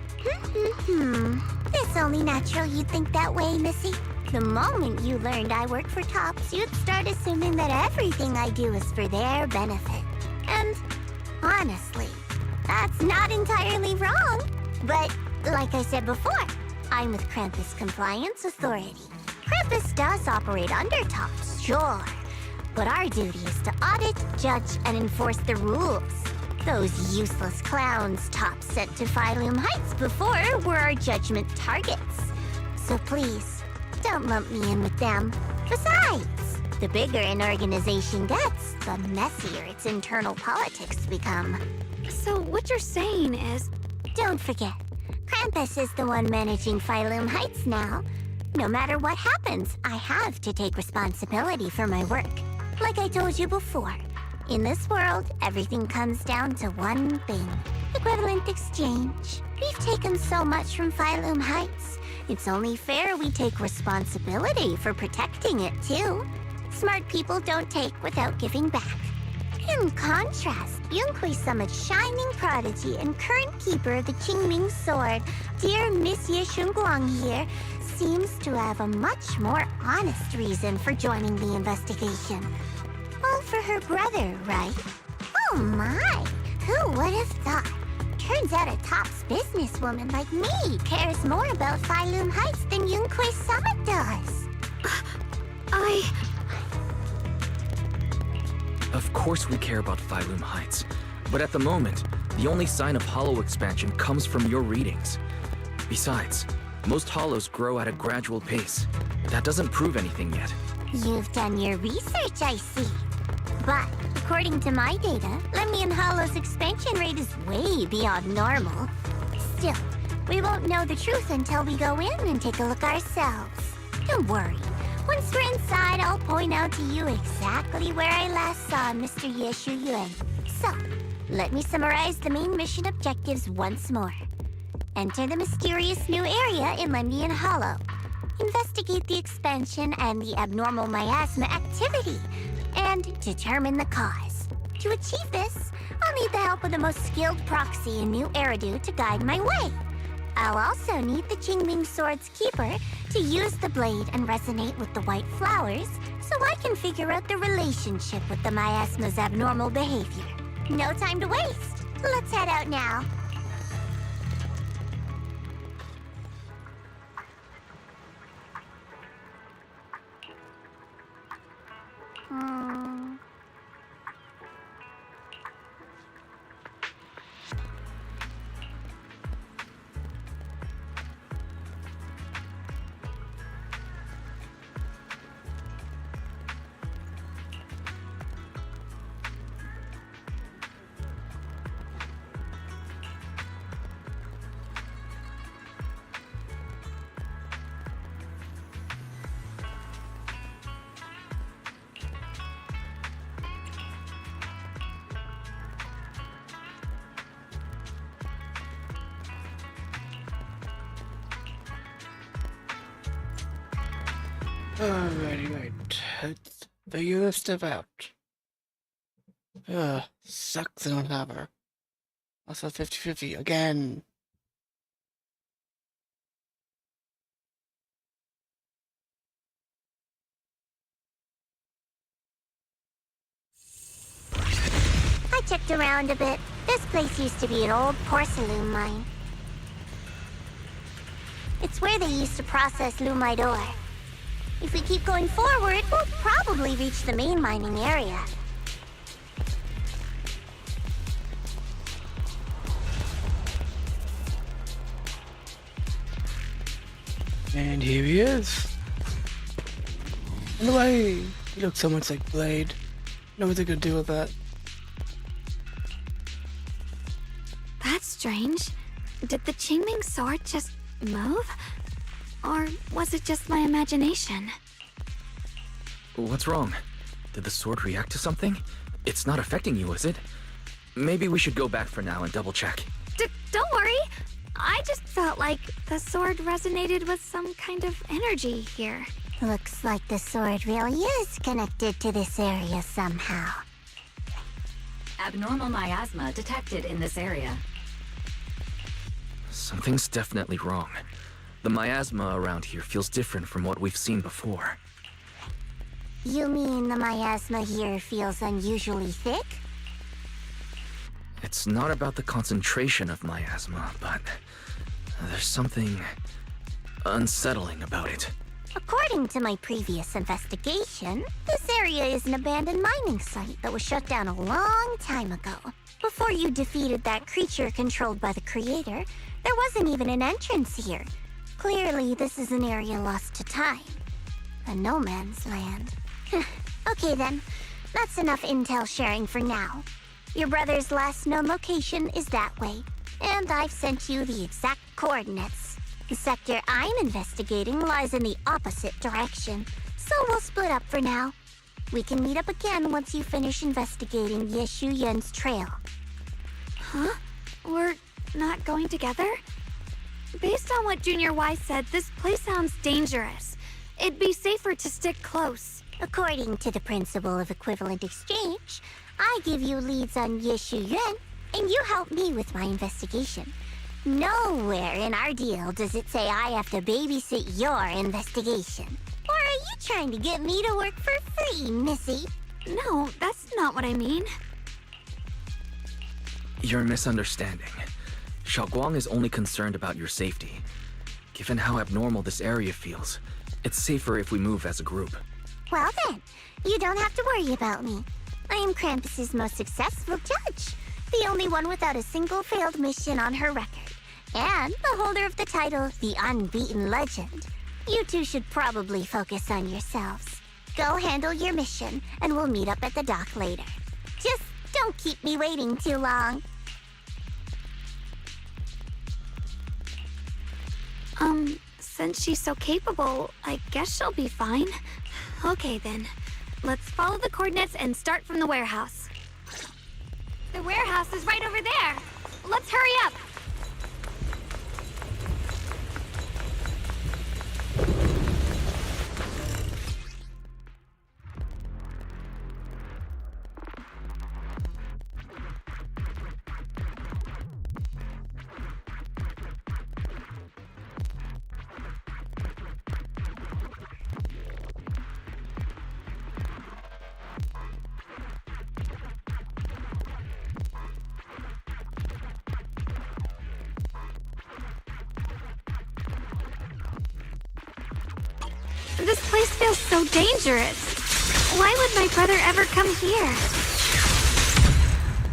It's only natural you'd think that way, Missy. The moment you learned I work for Tops, you'd start assuming that everything I do is for their benefit. And honestly, that's not entirely wrong. But like I said before, I'm with Krampus Compliance Authority. Krampus does operate under Tops, sure. But our duty is to audit, judge, and enforce the rules. Those useless clowns Tops sent to Phylum Heights before were our judgment targets. So please, don't lump me in with them. Besides, the bigger an organization gets, the messier its internal politics become. So what you're saying is... Don't forget, Krampus is the one managing Phylum Heights now. No matter what happens, I have to take responsibility for my work. Like I told you before, in this world, everything comes down to one thing. Equivalent exchange. We've taken so much from Phylum Heights. It's only fair we take responsibility for protecting it, too. Smart people don't take without giving back. In contrast, Yunhui Summit's shining prodigy and current keeper of the Qingming Sword, dear Monsieur Shunguang here, seems to have a much more honest reason for joining the investigation. All for her brother, right? Oh my! Who would have thought? Turns out a Tops businesswoman like me cares more about Phylum Heights than Yunhui Summit does. Of course we care about Phylum Heights, but at the moment, the only sign of hollow expansion comes from your readings. Besides, most hollows grow at a gradual pace. That doesn't prove anything yet. You've done your research, I see. But according to my data, Lemnian Hollow's expansion rate is way beyond normal. Still, we won't know the truth until we go in and take a look ourselves. Don't worry. Once we're inside, I'll point out to you exactly where I last saw Mr. Ye Shuyuan. So, let me summarize the main mission objectives once more. Enter the mysterious new area in Lemnian Hollow. Investigate the expansion and the abnormal miasma activity, and determine the cause. To achieve this, I'll need the help of the most skilled proxy in New Eridu to guide my way. I'll also need the Qingming Sword's keeper to use the blade and resonate with the white flowers so I can figure out the relationship with the miasma's abnormal behavior. No time to waste. Let's head out now. Alrighty, right. Let's figure this stuff out. Sucks I don't have her. Also 50-50 again. I checked around a bit. This place used to be an old porcelain mine. It's where they used to process lumite ore. If we keep going forward, we'll probably reach the main mining area. And here he is. In the way. He looks so much like Blade. Know what they're gonna do with that. That's strange. Did the Qingming Sword just move? Or was it just my imagination? What's wrong? Did the sword react to something? It's not affecting you, is it? Maybe we should go back for now and double check. Don't worry. I just felt like the sword resonated with some kind of energy here. Looks like the sword really is connected to this area somehow. Abnormal miasma detected in this area. Something's definitely wrong. The miasma around here feels different from what we've seen before. You mean the miasma here feels unusually thick? It's not about the concentration of miasma, but there's something unsettling about it. According to my previous investigation, this area is an abandoned mining site that was shut down a long time ago. Before you defeated that creature controlled by the Creator, there wasn't even an entrance here. Clearly, this is an area lost to time. A no man's land. Okay then, that's enough intel sharing for now. Your brother's last known location is that way, and I've sent you the exact coordinates. The sector I'm investigating lies in the opposite direction, so we'll split up for now. We can meet up again once you finish investigating Yeshu Yen's trail. Huh? We're not going together? Based on what Junior Y said, this place sounds dangerous. It'd be safer to stick close. According to the principle of equivalent exchange, I give you leads on Yeshu Yuan, and you help me with my investigation. Nowhere in our deal does it say I have to babysit your investigation. Or are you trying to get me to work for free, Missy? No, that's not what I mean. You're misunderstanding. Xiaoguang is only concerned about your safety. Given how abnormal this area feels, it's safer if we move as a group. Well then, you don't have to worry about me. I am Krampus's most successful judge, the only one without a single failed mission on her record, and the holder of the title, the Unbeaten Legend. You two should probably focus on yourselves. Go handle your mission, and we'll meet up at the dock later. Just don't keep me waiting too long. Since she's so capable, I guess she'll be fine. Okay then, let's follow the coordinates and start from the warehouse. The warehouse is right over there. Let's hurry up. This place feels so dangerous. Why would my brother ever come here?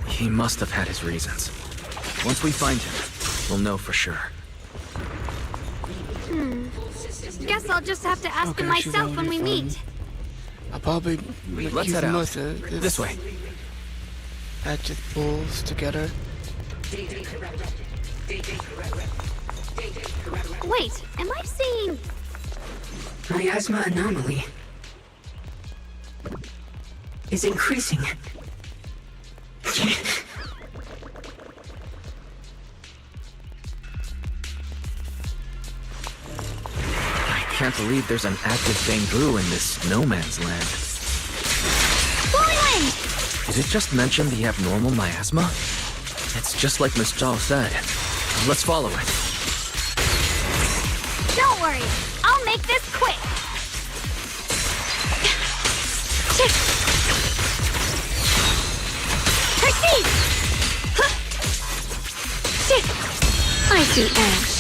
He must have had his reasons. Once we find him, we'll know for sure. Guess I'll just have to ask him myself when we meet. I'll probably Let's use head out. most of This way. That just pulls together. Wait, am I seeing... Miasma anomaly is increasing. I can't believe there's an active bamboo in this no man's land. Blowing wind! Did it just mention the abnormal miasma? It's just like Miss Zhao said. Let's follow it. Don't worry, I'll make this quick. Proceed! I see ash.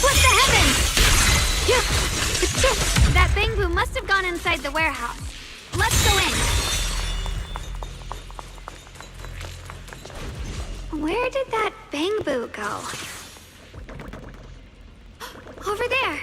What the heavens? That bamboo must have gone inside the warehouse. Let's go in. Where did that bamboo go? Over there.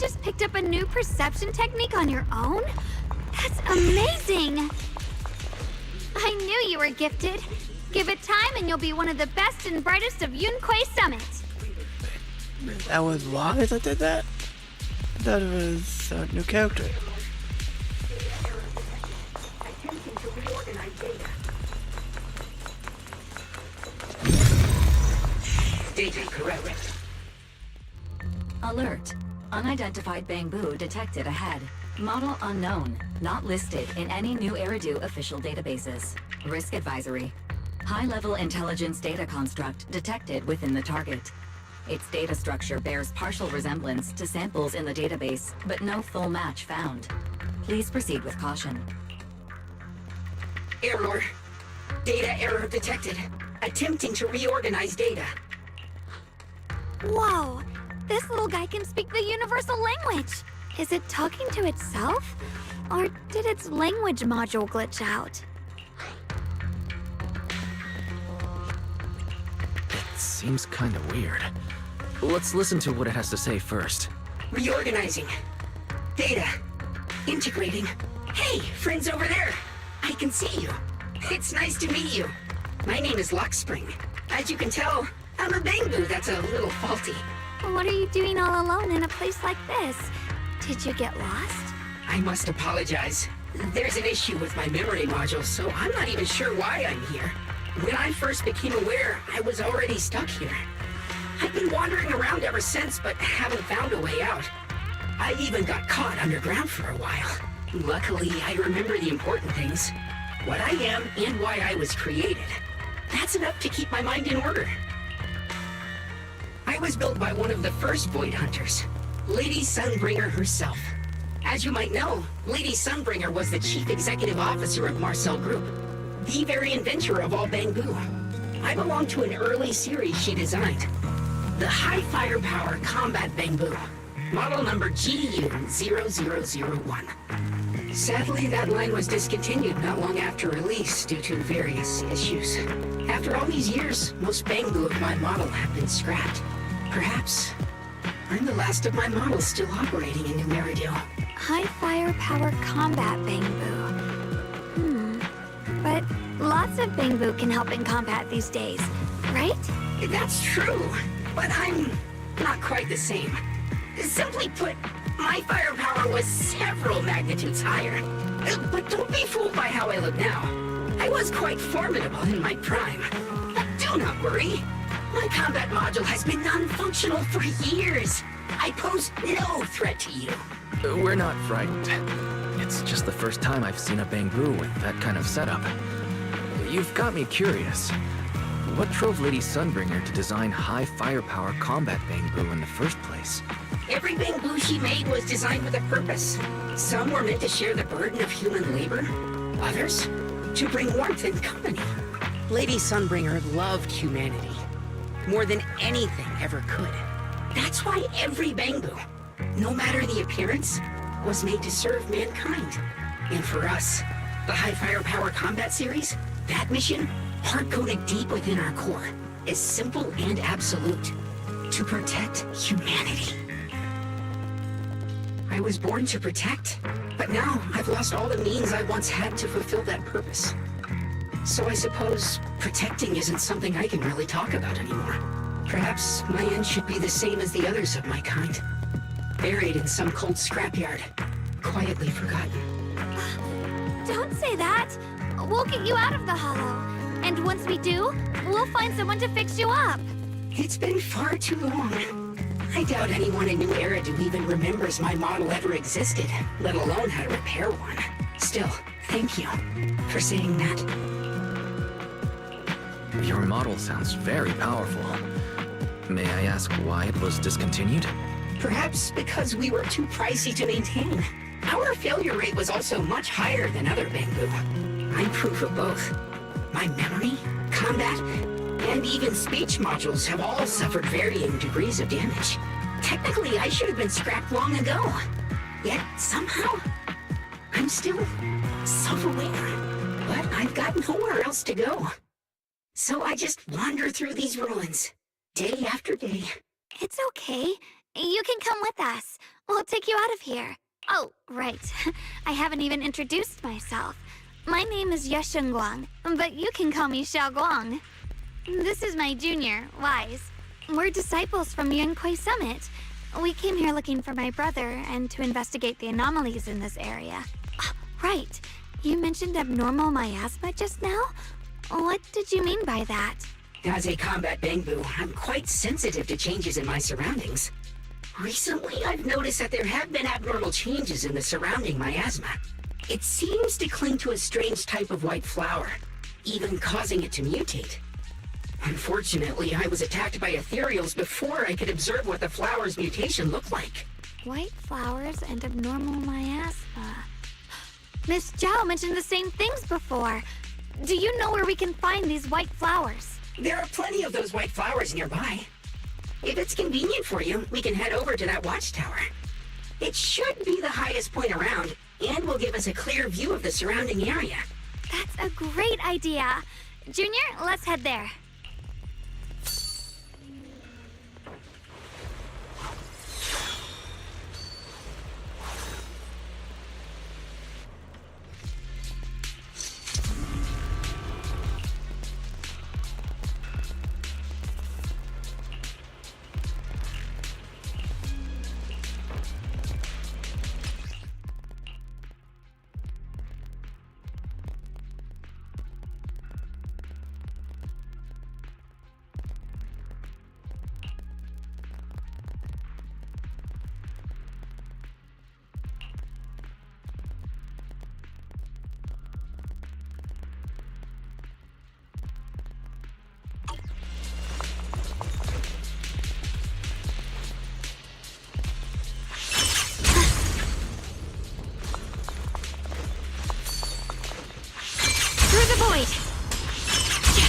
just picked up a new perception technique on your own? That's amazing! I knew you were gifted. Give it time and you'll be one of the best and brightest of Yunquay Summit. That was why I did that? I thought it was a new character. Data correct. Alert. Unidentified Bangbu detected ahead. Model unknown. Not listed in any new Eridu official databases. Risk advisory. High-level intelligence data construct detected within the target. Its data structure bears partial resemblance to samples in the database, but no full match found. Please proceed with caution. Error. Data error detected. Attempting to reorganize data. Whoa! This little guy can speak the universal language! Is it talking to itself? Or did its language module glitch out? It seems kinda weird. Let's listen to what it has to say first. Reorganizing. Data. Integrating. Hey, friends over there! I can see you. It's nice to meet you. My name is Luckspring. As you can tell, I'm a Bangbu that's a little faulty. What are you doing all alone in a place like this? Did you get lost? I must apologize. There's an issue with my memory module, so I'm not even sure why I'm here. When I first became aware, I was already stuck here. I've been wandering around ever since, but haven't found a way out. I even got caught underground for a while. Luckily, I remember the important things. What I am and why I was created. That's enough to keep my mind in order. I was built by one of the first Void Hunters, Lady Sunbringer herself. As you might know, Lady Sunbringer was the chief executive officer of Marcel Group, the very inventor of all Bangbu. I belong to an early series she designed, the High Firepower Combat Bangbu, model number GU0001. Sadly, that line was discontinued not long after release due to various issues. After all these years, most Bangbu of my model have been scrapped. Perhaps I'm the last of my models still operating in New Eridu. High firepower combat Bangbu. But lots of Bangbu can help in combat these days, right? That's true, but I'm not quite the same. Simply put, my firepower was several magnitudes higher. But don't be fooled by how I look now. I was quite formidable in my prime. But do not worry. My combat module has been non-functional for years. I pose no threat to you. We're not frightened. It's just the first time I've seen a Bangbu with that kind of setup. You've got me curious. What drove Lady Sunbringer to design high firepower combat Bangbu in the first place? Every Bangbu she made was designed with a purpose. Some were meant to share the burden of human labor. Others, to bring warmth and company. Lady Sunbringer loved humanity. More than anything ever could. That's why every Bangbu, no matter the appearance, was made to serve mankind. And for us, the High Firepower Combat Series, that mission, hard-coded deep within our core, is simple and absolute. To protect humanity. I was born to protect, but now I've lost all the means I once had to fulfill that purpose. So I suppose protecting isn't something I can really talk about anymore. Perhaps my end should be the same as the others of my kind. Buried in some cold scrapyard, quietly forgotten. Don't say that! We'll get you out of the hollow. And once we do, we'll find someone to fix you up. It's been far too long. I doubt anyone in New Eridu even remembers my model ever existed, let alone how to repair one. Still, thank you for saying that. Your model sounds very powerful. May I ask why it was discontinued? Perhaps because we were too pricey to maintain. Our failure rate was also much higher than other Bangbu. I'm proof of both. My memory, combat, and even speech modules have all suffered varying degrees of damage. Technically, I should have been scrapped long ago. Yet, somehow, I'm still self-aware. But I've got nowhere else to go. So I just wander through these ruins, day after day. It's okay. You can come with us. We'll take you out of here. Oh, right. I haven't even introduced myself. My name is Yesheng Guang, but you can call me Xiao Guang. This is my junior, Wise. We're disciples from Yunquay Summit. We came here looking for my brother and to investigate the anomalies in this area. Right. You mentioned abnormal miasma just now? What did you mean by that? As a combat Bangbu, I'm quite sensitive to changes in my surroundings. Recently, I've noticed that there have been abnormal changes in the surrounding miasma. It seems to cling to a strange type of white flower, even causing it to mutate. Unfortunately, I was attacked by ethereals before I could observe what the flower's mutation looked like. White flowers and abnormal miasma. Miss Zhao mentioned the same things before. Do you know where we can find these white flowers? There are plenty of those white flowers nearby. If it's convenient for you, we can head over to that watchtower. It should be the highest point around, and will give us a clear view of the surrounding area. That's a great idea. Junior, let's head there.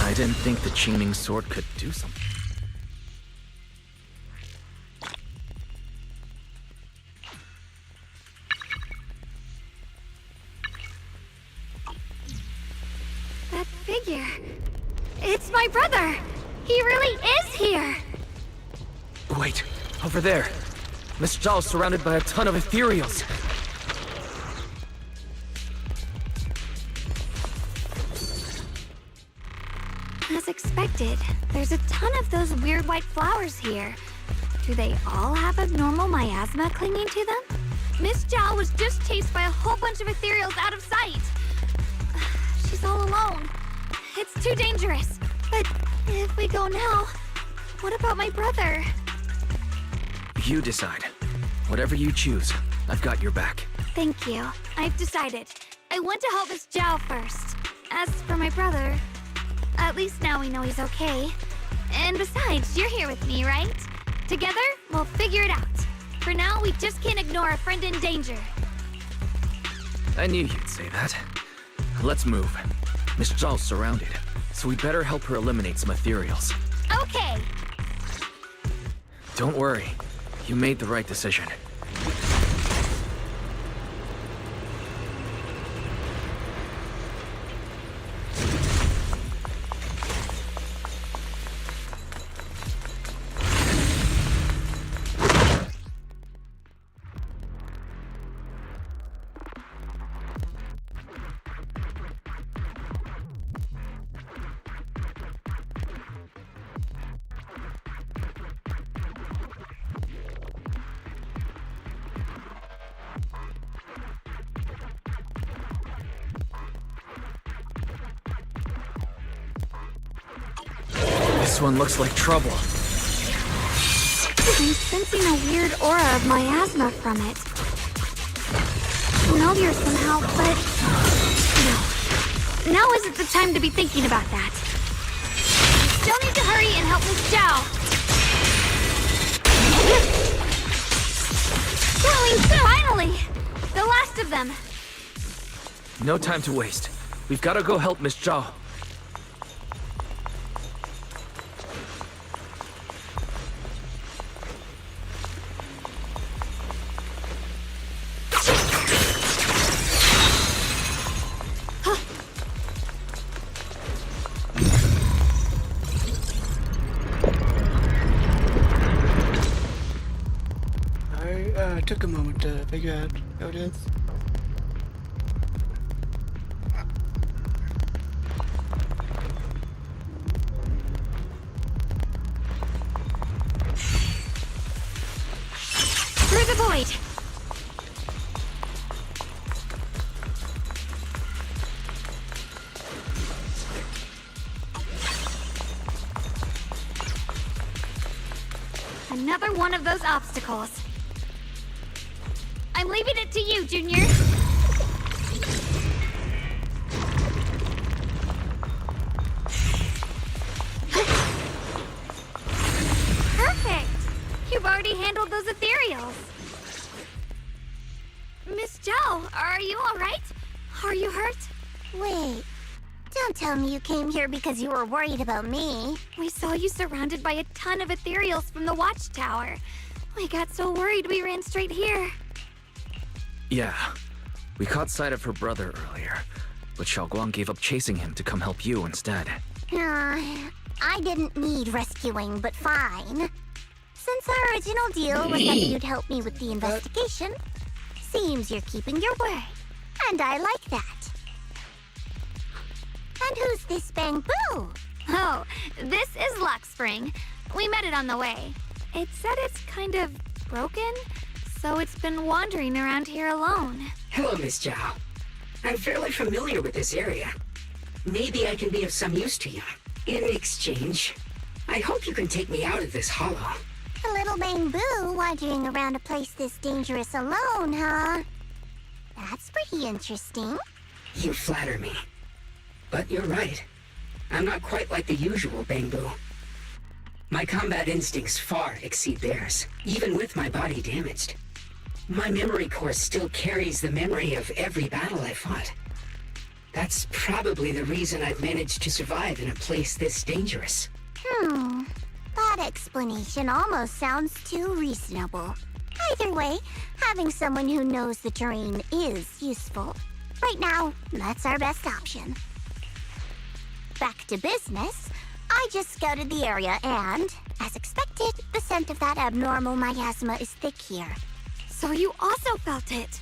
I didn't think the Qingming sword could do something. That figure. It's my brother! He really is here! Wait, over there. Miss Zhao's surrounded by a ton of ethereals. As expected, there's a ton of those weird white flowers here. Do they all have abnormal miasma clinging to them? Miss Zhao was just chased by a whole bunch of ethereals out of sight. She's all alone. It's too dangerous. But if we go now, what about my brother? You decide. Whatever you choose, I've got your back. Thank you. I've decided. I want to help Miss Zhao first. As for my brother, at least now we know he's okay. And besides, you're here with me, right? Together, we'll figure it out. For now, we just can't ignore a friend in danger. I knew you'd say that. Let's move. Miss Zhao's surrounded, so we better help her eliminate some ethereals. Okay. Don't worry. You made the right decision. This one looks like trouble. I'm sensing a weird aura of miasma from it. Familiar somehow, but... No. Now isn't the time to be thinking about that. Still need to hurry and help Miss Zhao. Finally! The last of them. No time to waste. We've got to go help Miss Zhao. took a moment to figure out how it is. Through the void! Another one of those obstacles. I'm leaving it to you, Junior. Perfect! You've already handled those ethereals. Miss Joe, are you alright? Are you hurt? Wait, don't tell me you came here because you were worried about me. We saw you surrounded by a ton of ethereals from the watchtower. We got so worried we ran straight here. Yeah, we caught sight of her brother earlier, but Xiaoguang gave up chasing him to come help you instead. I didn't need rescuing, but fine. Since our original deal was that you'd help me with the investigation, seems you're keeping your word, and I like that. And who's this Bamboo? Oh, this is Luckspring. We met it on the way. It said it's kind of broken, so it's been wandering around here alone. Hello, Miss Zhao. I'm fairly familiar with this area. Maybe I can be of some use to you. In exchange, I hope you can take me out of this hollow. A little Bamboo wandering around a place this dangerous alone, huh? That's pretty interesting. You flatter me. But you're right. I'm not quite like the usual Bamboo. My combat instincts far exceed theirs, even with my body damaged. My memory core still carries the memory of every battle I fought. That's probably the reason I've managed to survive in a place this dangerous. That explanation almost sounds too reasonable. Either way, having someone who knows the terrain is useful. Right now, that's our best option. Back to business. I just scouted the area and, as expected, the scent of that abnormal miasma is thick here. So you also felt it.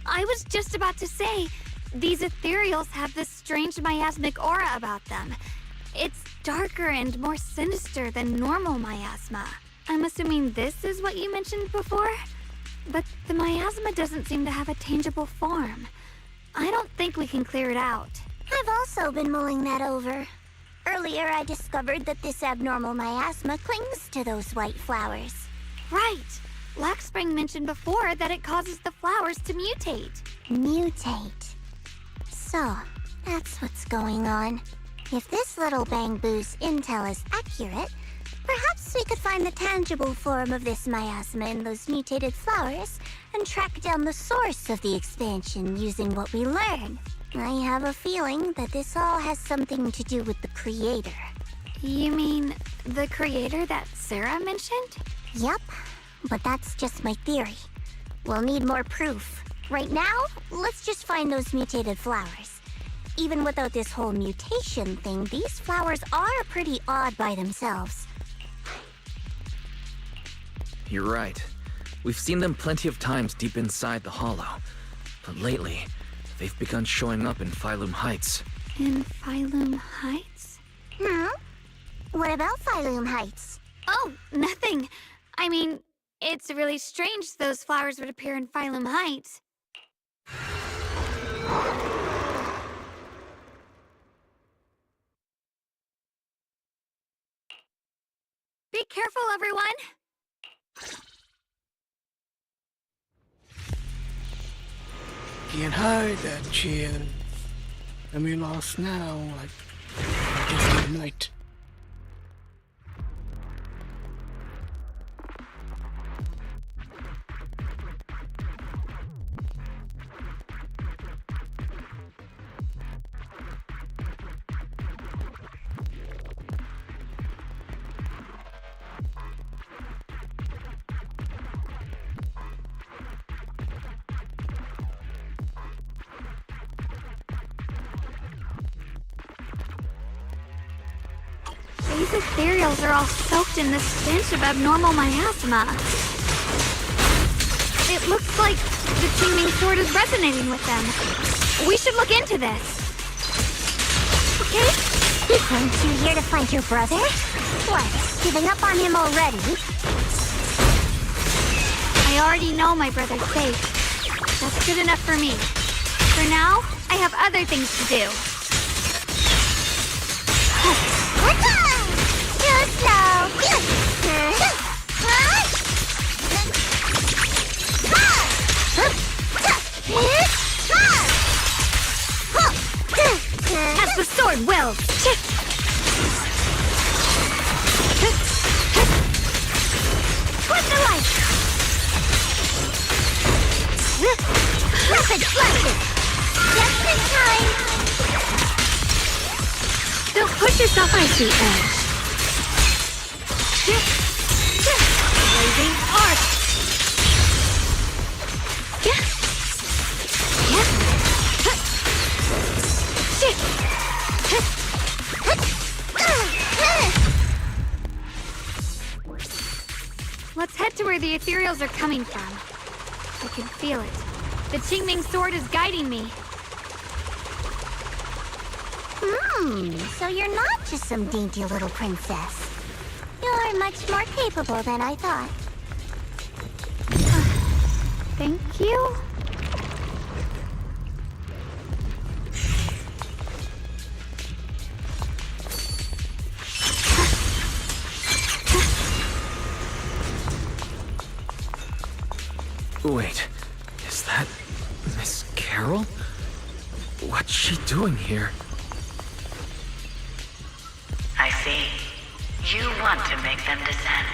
I was just about to say, these ethereals have this strange miasmic aura about them. It's darker and more sinister than normal miasma. I'm assuming this is what you mentioned before? But the miasma doesn't seem to have a tangible form. I don't think we can clear it out. I've also been mulling that over. Earlier, I discovered that this abnormal miasma clings to those white flowers. Right. Luckspring mentioned before that it causes the flowers to mutate. Mutate. So, that's what's going on. If this little Bamboo's intel is accurate, perhaps we could find the tangible form of this miasma in those mutated flowers and track down the source of the expansion using what we learn. I have a feeling that this all has something to do with the creator. You mean the creator that Sarah mentioned? Yup, but that's just my theory. We'll need more proof. Right now, let's just find those mutated flowers. Even without this whole mutation thing, these flowers are pretty odd by themselves. You're right. We've seen them plenty of times deep inside the hollow. But lately, they've begun showing up in Phylum Heights. In Phylum Heights? What about Phylum Heights? Oh, nothing. I mean, it's really strange those flowers would appear in Phylum Heights. Be careful, everyone! Can't hide that chance. And we lost now, like, this night. These ethereals are all soaked in the stench of abnormal miasma. It looks like the Qingming sword is resonating with them. We should look into this. Okay? Aren't you here to find your brother? What, giving up on him already? I already know my brother's safe. That's good enough for me. For now, I have other things to do. Too slow. As the sword wills. What's the light? Rapid flashes! Just in time! Don't push yourself on the edge. Blazing arc. Let's head to where the ethereals are coming from. I can feel it. The Qingming sword is guiding me. So you're not just some dainty little princess. You're much more capable than I thought. Thank you. Wait, is that Miss Carol? What's she doing here? I see. You want to make them descend.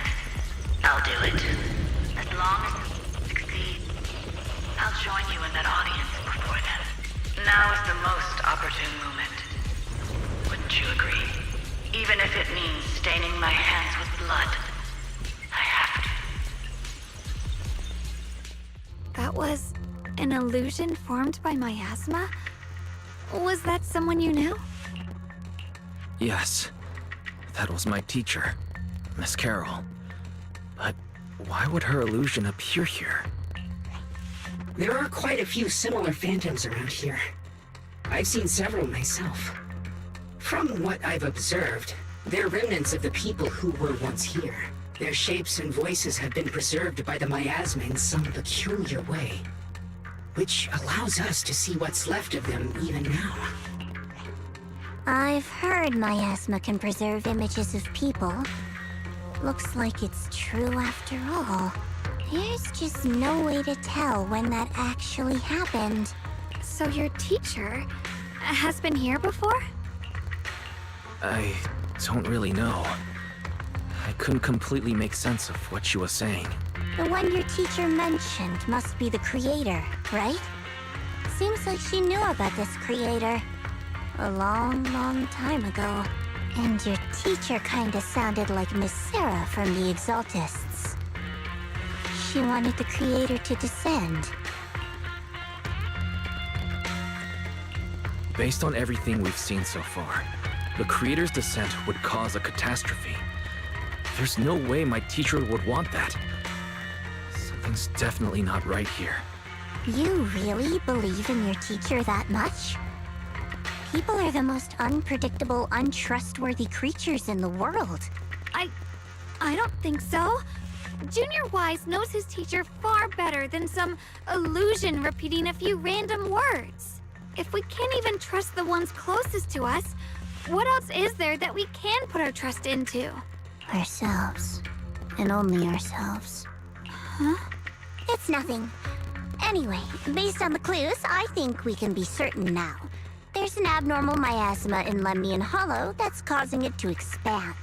I'll do it. As long as you succeed, I'll join you in that audience before them. Now is the most opportune moment. Wouldn't you agree? Even if it means staining my hands with blood, I have to. That was an illusion formed by miasma? Was that someone you knew? Yes. That was my teacher, Miss Carol. But why would her illusion appear here? There are quite a few similar phantoms around here. I've seen several myself. From what I've observed, they're remnants of the people who were once here. Their shapes and voices have been preserved by the miasma in some peculiar way, which allows us to see what's left of them even now. I've heard miasma can preserve images of people. Looks like it's true after all. There's just no way to tell when that actually happened. So your teacher has been here before? I don't really know. I couldn't completely make sense of what she was saying. The one your teacher mentioned must be the creator, right? Seems like she knew about this creator a long, long time ago. And your teacher kinda sounded like Miss Sarah from the Exaltists. She wanted the creator to descend. Based on everything we've seen so far, the creator's descent would cause a catastrophe. There's no way my teacher would want that. Something's definitely not right here. You really believe in your teacher that much? People are the most unpredictable, untrustworthy creatures in the world. I don't think so. Junior Wise knows his teacher far better than some illusion repeating a few random words. If we can't even trust the ones closest to us, what else is there that we can put our trust into? Ourselves. And only ourselves. Huh? It's nothing. Anyway, based on the clues, I think we can be certain now. There's an abnormal miasma in Lemnian Hollow that's causing it to expand.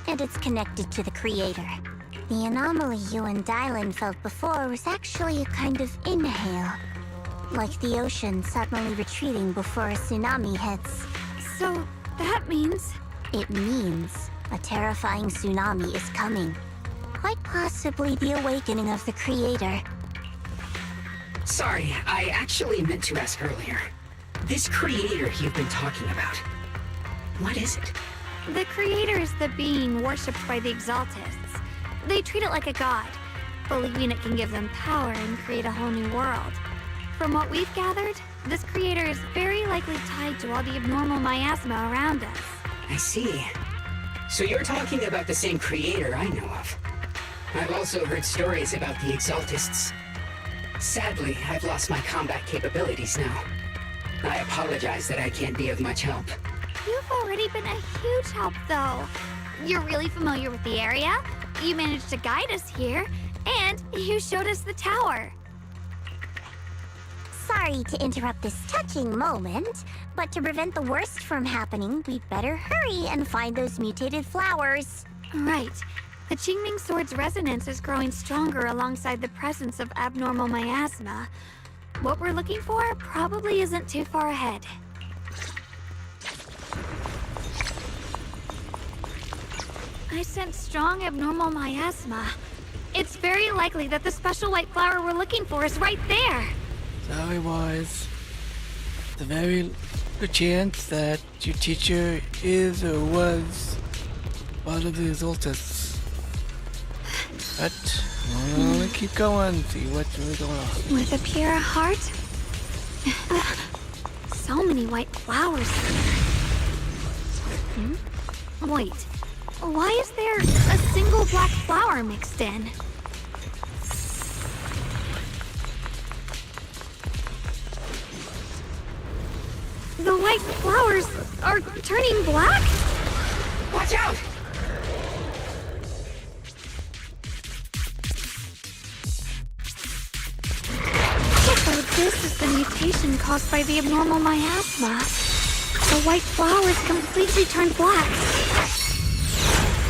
And it's connected to the creator. The anomaly you and Dylan felt before was actually a kind of inhale. Like the ocean suddenly retreating before a tsunami hits. So, that means... It means a terrifying tsunami is coming. Quite possibly the awakening of the creator. Sorry, I actually meant to ask earlier. This creator you've been talking about, what is it? The creator is the being worshipped by the Exaltists. They treat it like a god. believing it can give them power and create a whole new world. From what we've gathered, this creator is very likely tied to all the abnormal miasma around us. I see. So you're talking about the same creator I know of. I've also heard stories about the Exaltists. Sadly, I've lost my combat capabilities now. I apologize that I can't be of much help. You've already been a huge help, though. You're really familiar with the area, you managed to guide us here, and you showed us the tower. Sorry to interrupt this touching moment, but to prevent the worst from happening, we'd better hurry and find those mutated flowers. Right. The Qingming Sword's resonance is growing stronger alongside the presence of abnormal miasma. What we're looking for probably isn't too far ahead. I sense strong abnormal miasma. It's very likely that the special white flower we're looking for is right there. So it was. The very good chance that your teacher is or was one of the Exaltists. But we'll keep going, see what's really going on. With a pure heart? So many white flowers. Wait, why is there a single black flower mixed in? The white flowers are turning black? Watch out! So this is the mutation caused by the abnormal miasma. The white flowers completely turned black.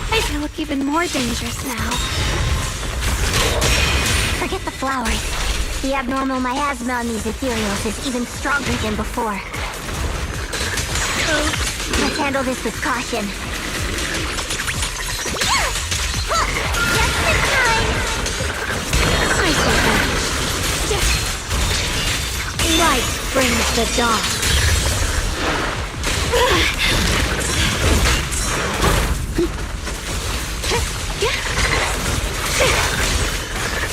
They look even more dangerous now. Forget the flowers. The abnormal miasma on these ethereals is even stronger than before. Let's handle this with caution. Just in time! I see that. Light brings the dawn.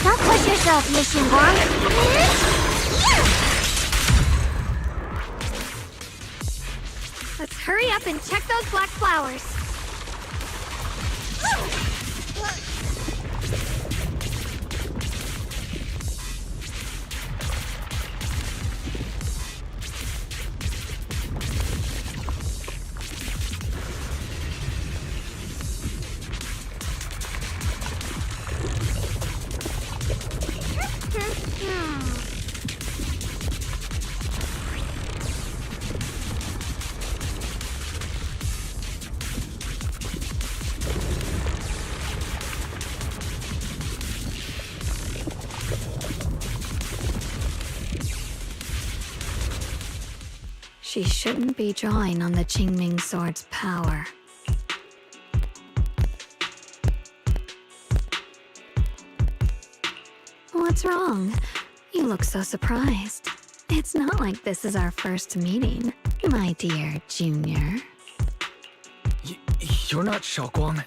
Don't push yourself, Yishinguang. Let's hurry up and check those black flowers. She shouldn't be drawing on the Qingming Sword's power. What's wrong? You look so surprised. It's not like this is our first meeting, my dear Junior. You're not Xiaoguang.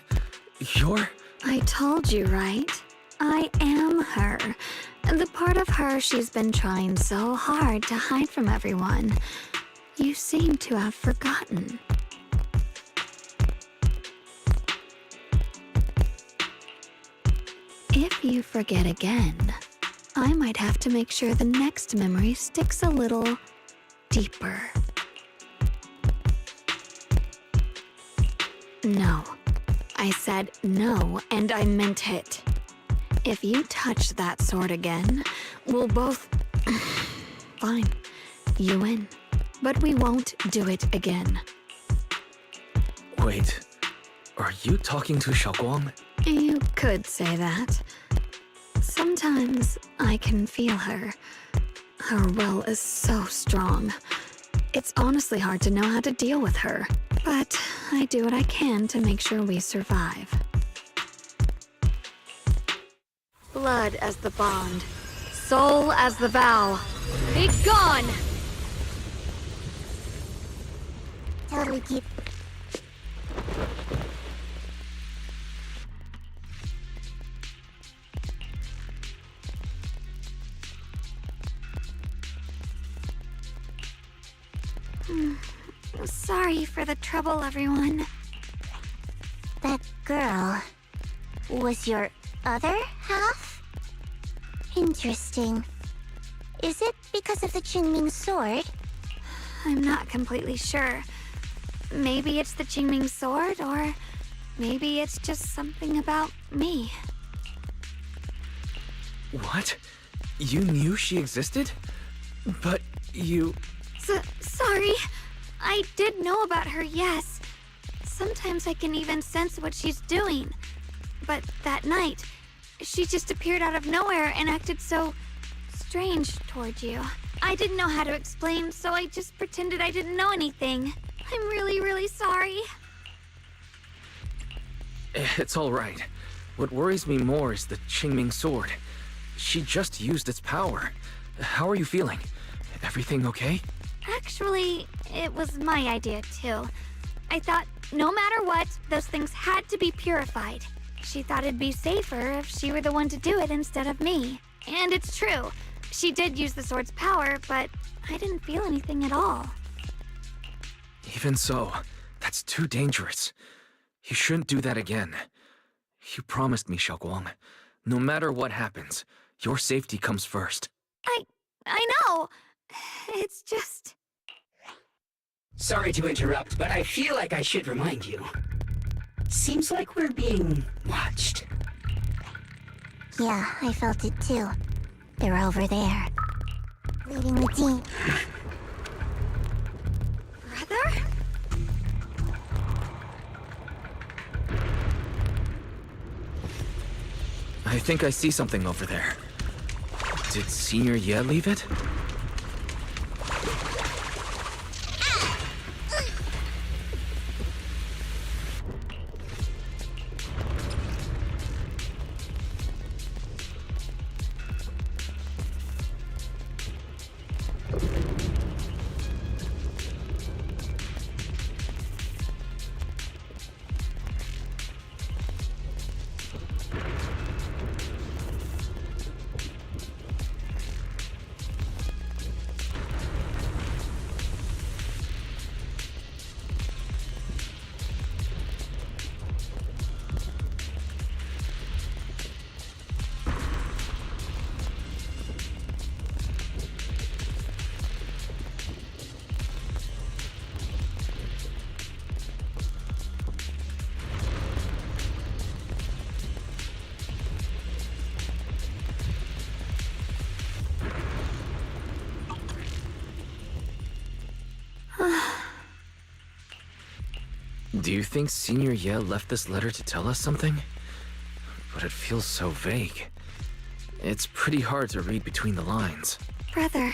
You're... I told you, right? I am her. The part of her she's been trying so hard to hide from everyone. You seem to have forgotten. If you forget again, I might have to make sure the next memory sticks a little deeper. No. I said no, and I meant it. If you touch that sword again, we'll both... Fine. You win. But we won't do it again. Wait, are you talking to Xiaoguang? You could say that. Sometimes I can feel her. Her will is so strong. It's honestly hard to know how to deal with her. But I do what I can to make sure we survive. Blood as the bond. Soul as the vow. Be gone! Totally keep. Sorry for the trouble, everyone. That girl was your other half? Interesting. Is it because of the Qingming sword? I'm not completely sure. Maybe it's the Qingming sword, or maybe it's just something about me. What? You knew she existed? But you... Sorry. I did know about her, yes. Sometimes I can even sense what she's doing. But that night, she just appeared out of nowhere and acted so strange toward you. I didn't know how to explain, so I just pretended I didn't know anything. I'm really, really sorry. It's all right. What worries me more is the Qingming sword. She just used its power. How are you feeling? Everything okay? Actually, it was my idea too. I thought no matter what, those things had to be purified. She thought it'd be safer if she were the one to do it instead of me. And it's true. She did use the sword's power, but I didn't feel anything at all. Even so, that's too dangerous. You shouldn't do that again. You promised me, Xiaoguang. No matter what happens, your safety comes first. I know. It's just... Sorry to interrupt, but I feel like I should remind you. Seems like we're being watched. Yeah, I felt it too. They're over there. Leading the team. Brother? I think I see something over there. Did Senior Ye leave it? Do you think Senior Ye left this letter to tell us something? But it feels so vague. It's pretty hard to read between the lines. Brother.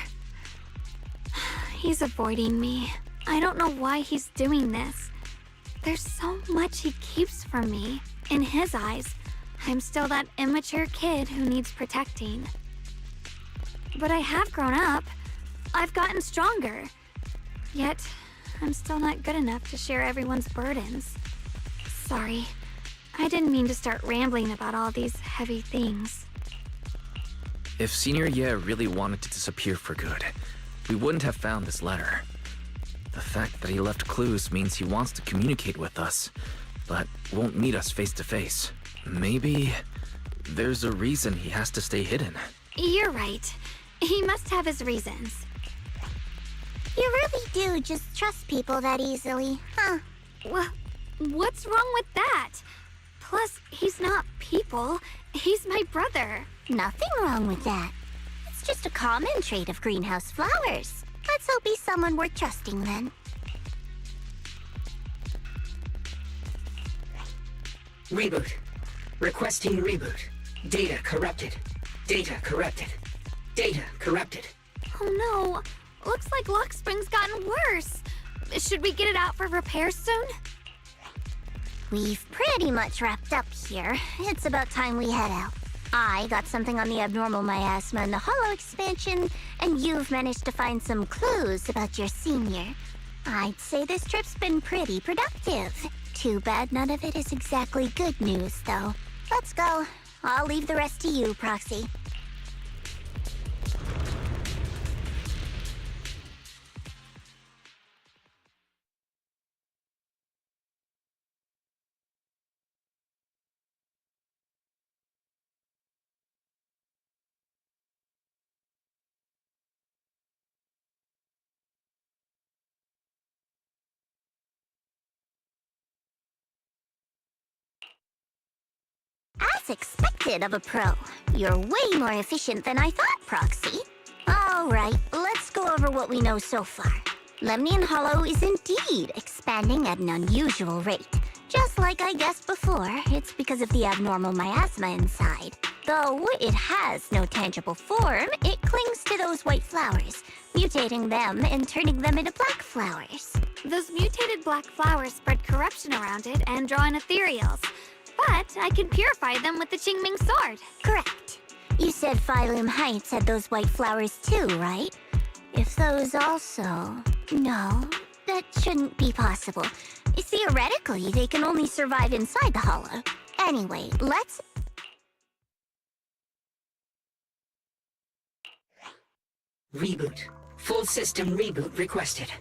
He's avoiding me. I don't know why he's doing this. There's so much he keeps from me. In his eyes, I'm still that immature kid who needs protecting. But I have grown up. I've gotten stronger. Yet, I'm still not good enough to share everyone's burdens. Sorry. I didn't mean to start rambling about all these heavy things. If Senior Ye really wanted to disappear for good, we wouldn't have found this letter. The fact that he left clues means he wants to communicate with us, but won't meet us face to face. Maybe there's a reason he has to stay hidden. You're right. He must have his reasons. You really do just trust people that easily, huh? What's wrong with that? Plus, he's not people. He's my brother. Nothing wrong with that. It's just a common trait of greenhouse flowers. Let's hope he's someone worth trusting then. Reboot. Requesting reboot. Data corrupted. Data corrupted. Data corrupted. Oh no. Looks like Lockspring's gotten worse. Should we get it out for repair soon? We've pretty much wrapped up here. It's about time we head out. I got something on the abnormal miasma and the hollow expansion, and you've managed to find some clues about your senior. I'd say this trip's been pretty productive. Too bad none of it is exactly good news, though. Let's go. I'll leave the rest to you, Proxy. That's expected of a pro. You're way more efficient than I thought, Proxy. Alright, let's go over what we know so far. Lemnian Hollow is indeed expanding at an unusual rate. Just like I guessed before, it's because of the abnormal miasma inside. Though it has no tangible form, it clings to those white flowers, mutating them and turning them into black flowers. Those mutated black flowers spread corruption around it and draw in ethereals. But I can purify them with the Qingming sword. Correct. You said Phylum Heights had those white flowers too, right? If those also... No, that shouldn't be possible. Theoretically, they can only survive inside the hollow. Anyway, let's... Reboot. Full system reboot requested.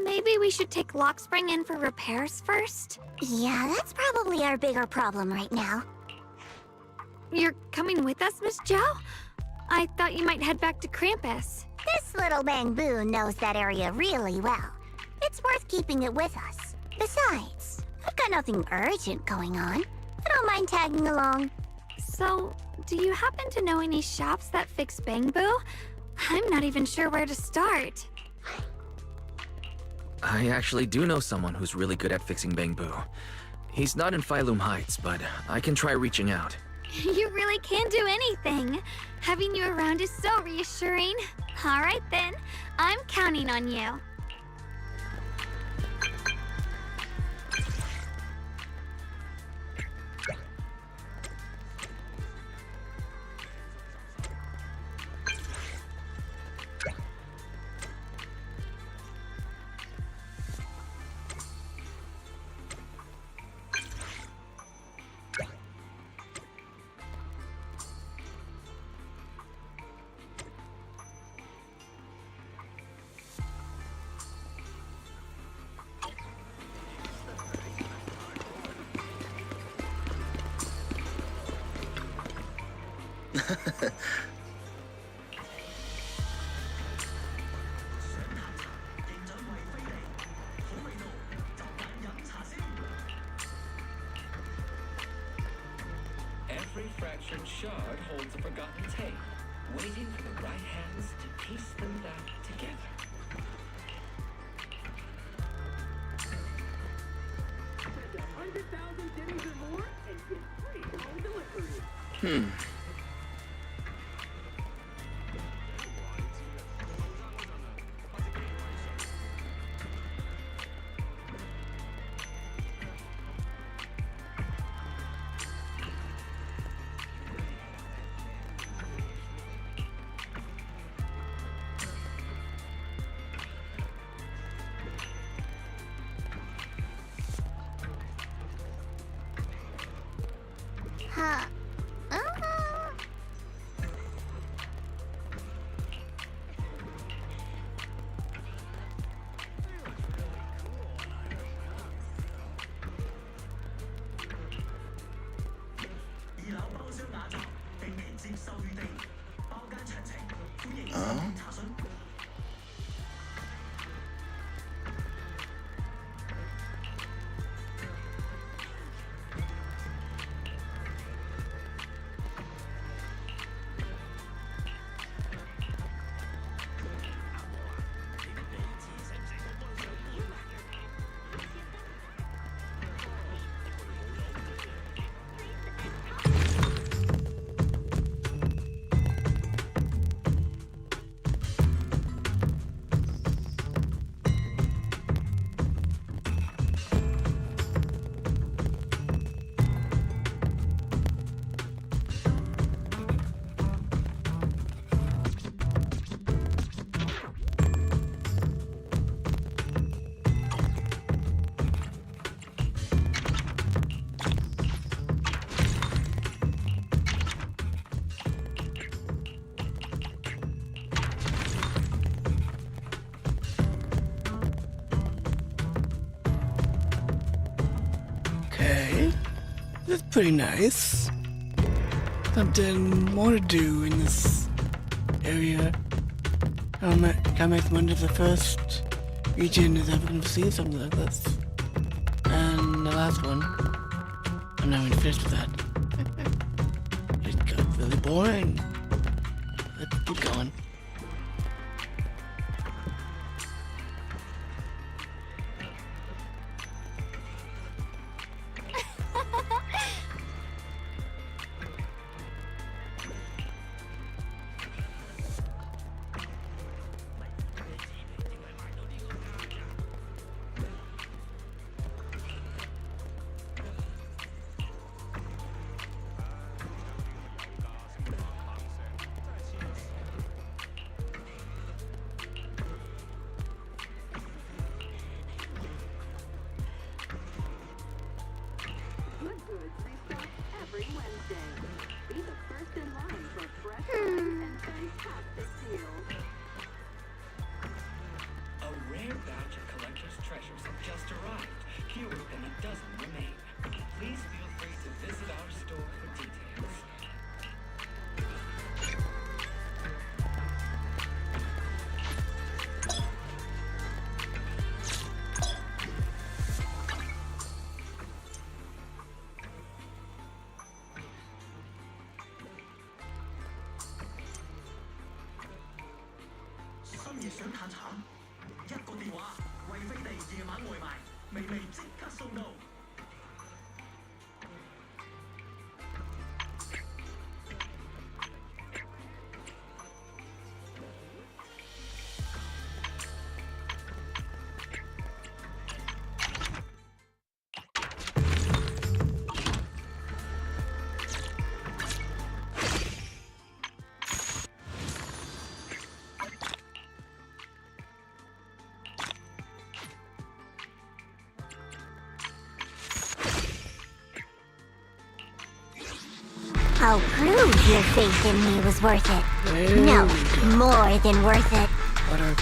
Maybe we should take Lockspring in for repairs first? Yeah, that's probably our bigger problem right now. You're coming with us, Miss Joe? I thought you might head back to Krampus. This little bamboo knows that area really well. It's worth keeping it with us. Besides, I've got nothing urgent going on. I don't mind tagging along. So, do you happen to know any shops that fix bamboo? I'm not even sure where to start. I actually do know someone who's really good at fixing bamboo. He's not in Phylum Heights, but I can try reaching out. You really can do anything. Having you around is so reassuring. All right then, I'm counting on you. Every fractured shard holds a forgotten tale, waiting for the right hands to piece them back together. Huh. Okay, that's pretty nice. Something more to do in this area. Can't make one of the first region is ever going to see something like this. And the last one, I'm not even finished with that. It got really boring. Let's keep going. A rare batch of collector's treasures have just arrived. Fewer than a dozen remain. Please feel free to visit our store for details. I'll prove your faith in me was worth it. There No, we go. more than worth it. Butter.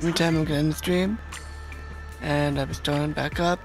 Every time I'm gonna end the stream, and I was starting back up.